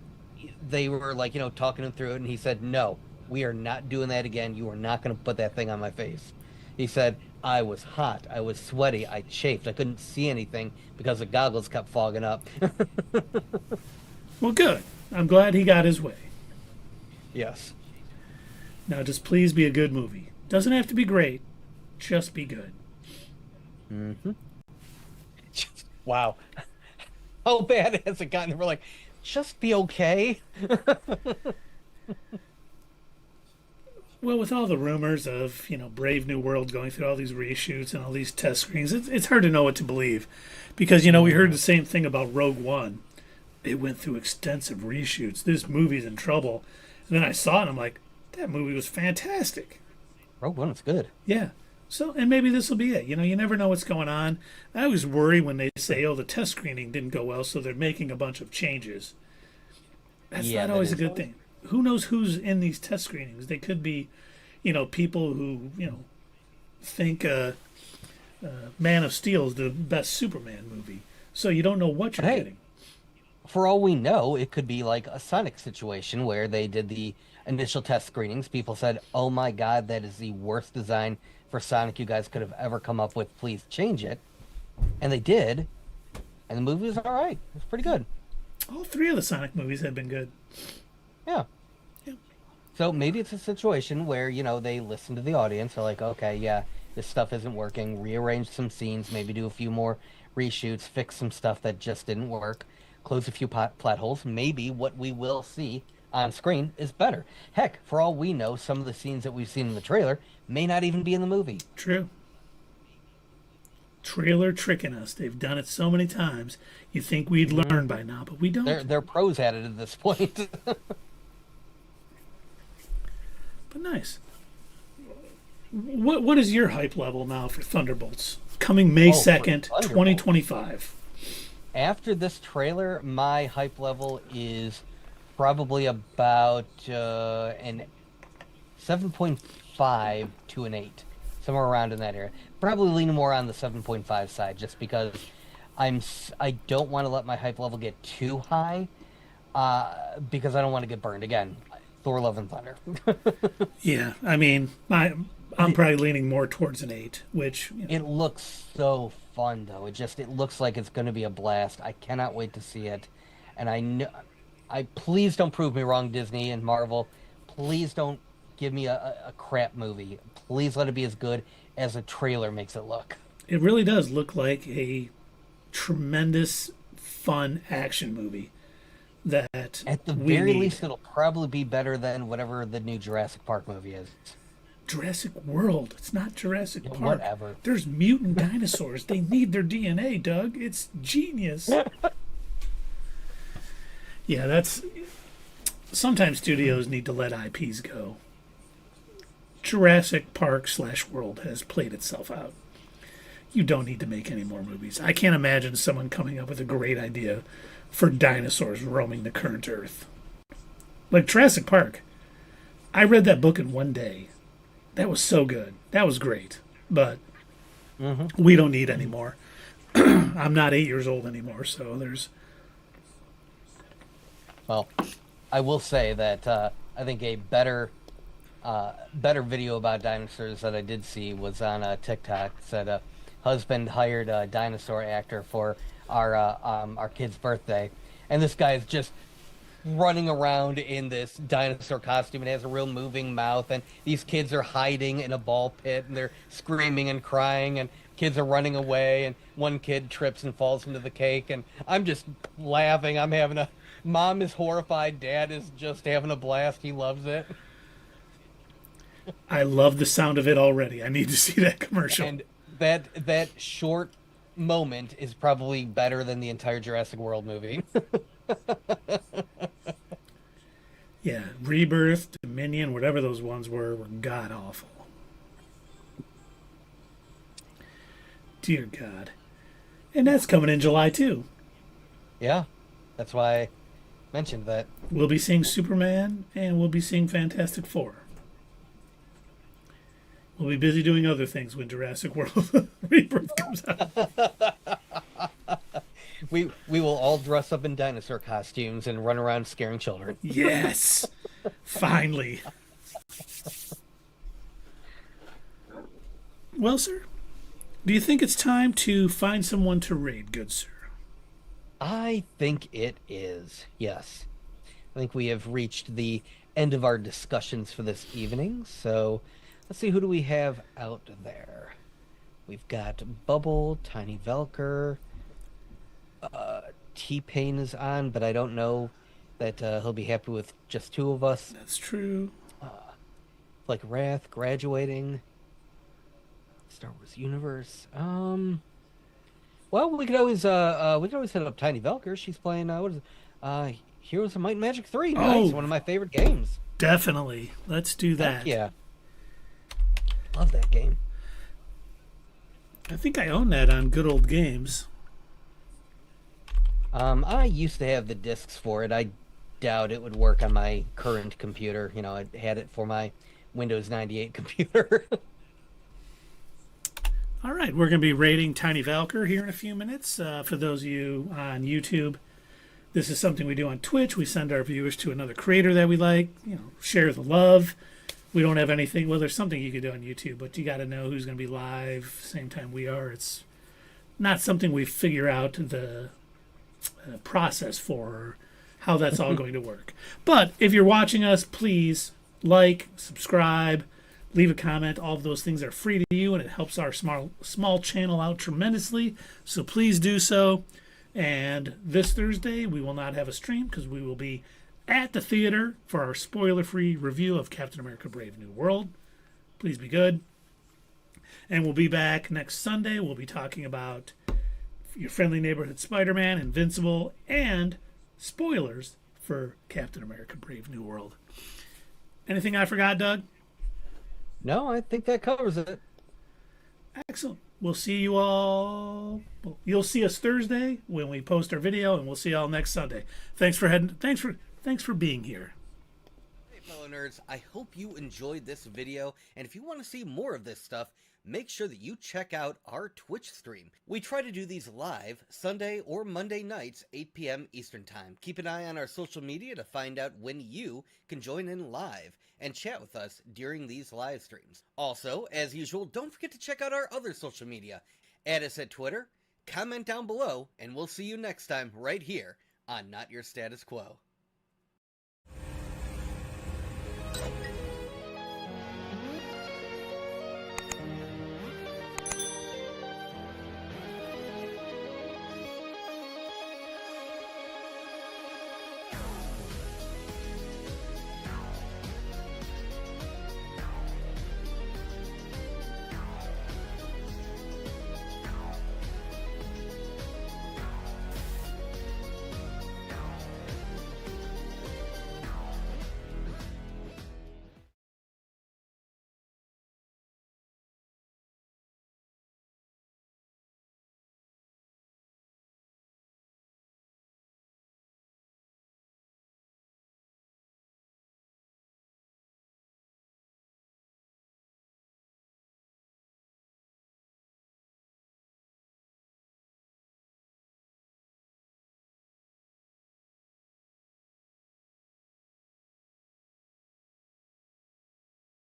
they were like, talking him through it, and he said, no, we are not doing that again. You are not going to put that thing on my face. He said, I was hot, I was sweaty, I chafed, I couldn't see anything because the goggles kept fogging up. Well, good. I'm glad he got his way. Yes. Now, just please be a good movie. Doesn't have to be great. Just be good. Mm-hmm. Wow. How bad has it gotten? We're like, just be okay. Well, with all the rumors of, Brave New World going through all these reshoots and all these test screens, it's hard to know what to believe. Because, we heard the same thing about Rogue One. It went through extensive reshoots. This movie's in trouble. And then I saw it, and I'm like, that movie was fantastic. Rogue One was good. Yeah. So, and maybe this will be it. You never know what's going on. I always worry when they say, the test screening didn't go well, so they're making a bunch of changes. That's not always a good thing. Who knows who's in these test screenings? They could be, people who, think Man of Steel is the best Superman movie. So you don't know what you're Hey. getting. For all we know, it could be like a Sonic situation where they did the initial test screenings. People said, "Oh my God, that is the worst design for Sonic you guys could have ever come up with. Please change it." And they did, and the movie was all right. It was pretty good. All three of the Sonic movies have been good. Yeah. Yeah. So maybe it's a situation where, they listen to the audience. They're like, okay, yeah, this stuff isn't working. Rearrange some scenes, maybe do a few more reshoots, fix some stuff that just didn't work, close a few plot holes. Maybe what we will see on screen is better. Heck, for all we know, some of the scenes that we've seen in the trailer may not even be in the movie. True. Trailer tricking us. They've done it so many times. You think we'd learn by now, but we don't. They're pros at it at this point. But nice. What is your hype level now for Thunderbolts? Coming May 2nd, Thunderbolts. 2025. After this trailer, my hype level is probably about an 7.5 to an 8. Somewhere around in that area. Probably leaning more on the 7.5 side, just because I don't want to let my hype level get too high, because I don't want to get burned again. Thor: Love and Thunder. Yeah, I mean, I'm probably leaning more towards an 8, which It looks so fun, though. It looks like it's going to be a blast. I cannot wait to see it, and please don't prove me wrong, Disney and Marvel. Please don't give me a crap movie. Please let it be as good as a trailer makes it look. it really does look like a tremendous, fun action movie that At the we very need. least, it'll probably be better than whatever the new Jurassic Park movie is. Jurassic World. It's not Jurassic Park. Whatever. There's mutant dinosaurs. They need their DNA, Doug. It's genius. Yeah, that's... Sometimes studios need to let IPs go. Jurassic Park / World has played itself out. You don't need to make any more movies. I can't imagine someone coming up with a great idea for dinosaurs roaming the current Earth. Like Jurassic Park. I read that book in one day. That was so good. That was great. But we don't need any more. I'm not 8 years old anymore, so there's... Well, I will say that I think a better video about dinosaurs that I did see was on TikTok. It said a husband hired a dinosaur actor for our kid's birthday, and this guy's just running around in this dinosaur costume and has a real moving mouth, and these kids are hiding in a ball pit and they're screaming and crying, and kids are running away, and one kid trips and falls into the cake, and I'm just laughing. Mom is horrified, dad is just having a blast. He loves it. I love the sound of it already. I need to see that commercial. And that short moment is probably better than the entire Jurassic World movie. Yeah, Rebirth, Dominion, whatever those ones were god awful. Dear God. And that's coming in July too. Yeah, that's why I mentioned that. We'll be seeing Superman and we'll be seeing Fantastic Four. We'll be busy doing other things when Jurassic World Rebirth comes out. We will all dress up in dinosaur costumes and run around scaring children. Yes! Finally. Well, sir, do you think it's time to find someone to raid, good sir? I think it is, yes. I think we have reached the end of our discussions for this evening, so let's see, who do we have out there? We've got Bubble, Tiny Velker, T-Pain is on, but I don't know that he'll be happy with just two of us. That's true. Like Wrath, Graduating, Star Wars Universe. Well, we could always hit up Tiny Velker. She's playing Heroes of Might and Magic 3. Nice, one of my favorite games. Definitely. Let's do that. Heck yeah. Love that game. I think I own that on Good Old Games. I used to have the discs for it. I doubt it would work on my current computer. I had it for my Windows 98 computer. All right, we're going to be rating Tiny Valkyr here in a few minutes. For those of you on YouTube, this is something we do on Twitch. We send our viewers to another creator that we like, share the love. We don't have anything. Well, there's something you could do on YouTube, but you got to know who's going to be live same time we are. It's not something we figure out the process for, how that's all going to work. But if you're watching us, please like, subscribe, leave a comment. All of those things are free to you, and it helps our small channel out tremendously. So please do so. And this Thursday, we will not have a stream because we will be at the theater for our spoiler-free review of Captain America Brave New World. Please be good. And we'll be back next Sunday. We'll be talking about Your Friendly Neighborhood Spider-Man, Invincible, and spoilers for Captain America Brave New World. Anything I forgot, Doug? No, I think that covers it. Excellent. We'll see you all. Well, you'll see us Thursday when we post our video, and we'll see you all next Sunday. Thanks for being here. Hey, fellow nerds, I hope you enjoyed this video, and if you want to see more of this stuff, make sure that you check out our Twitch stream. We try to do these live Sunday or Monday nights, 8 p.m. Eastern Time. Keep an eye on our social media to find out when you can join in live and chat with us during these live streams. Also, as usual, don't forget to check out our other social media. Add us at Twitter, comment down below, and we'll see you next time right here on Not Your Status Quo.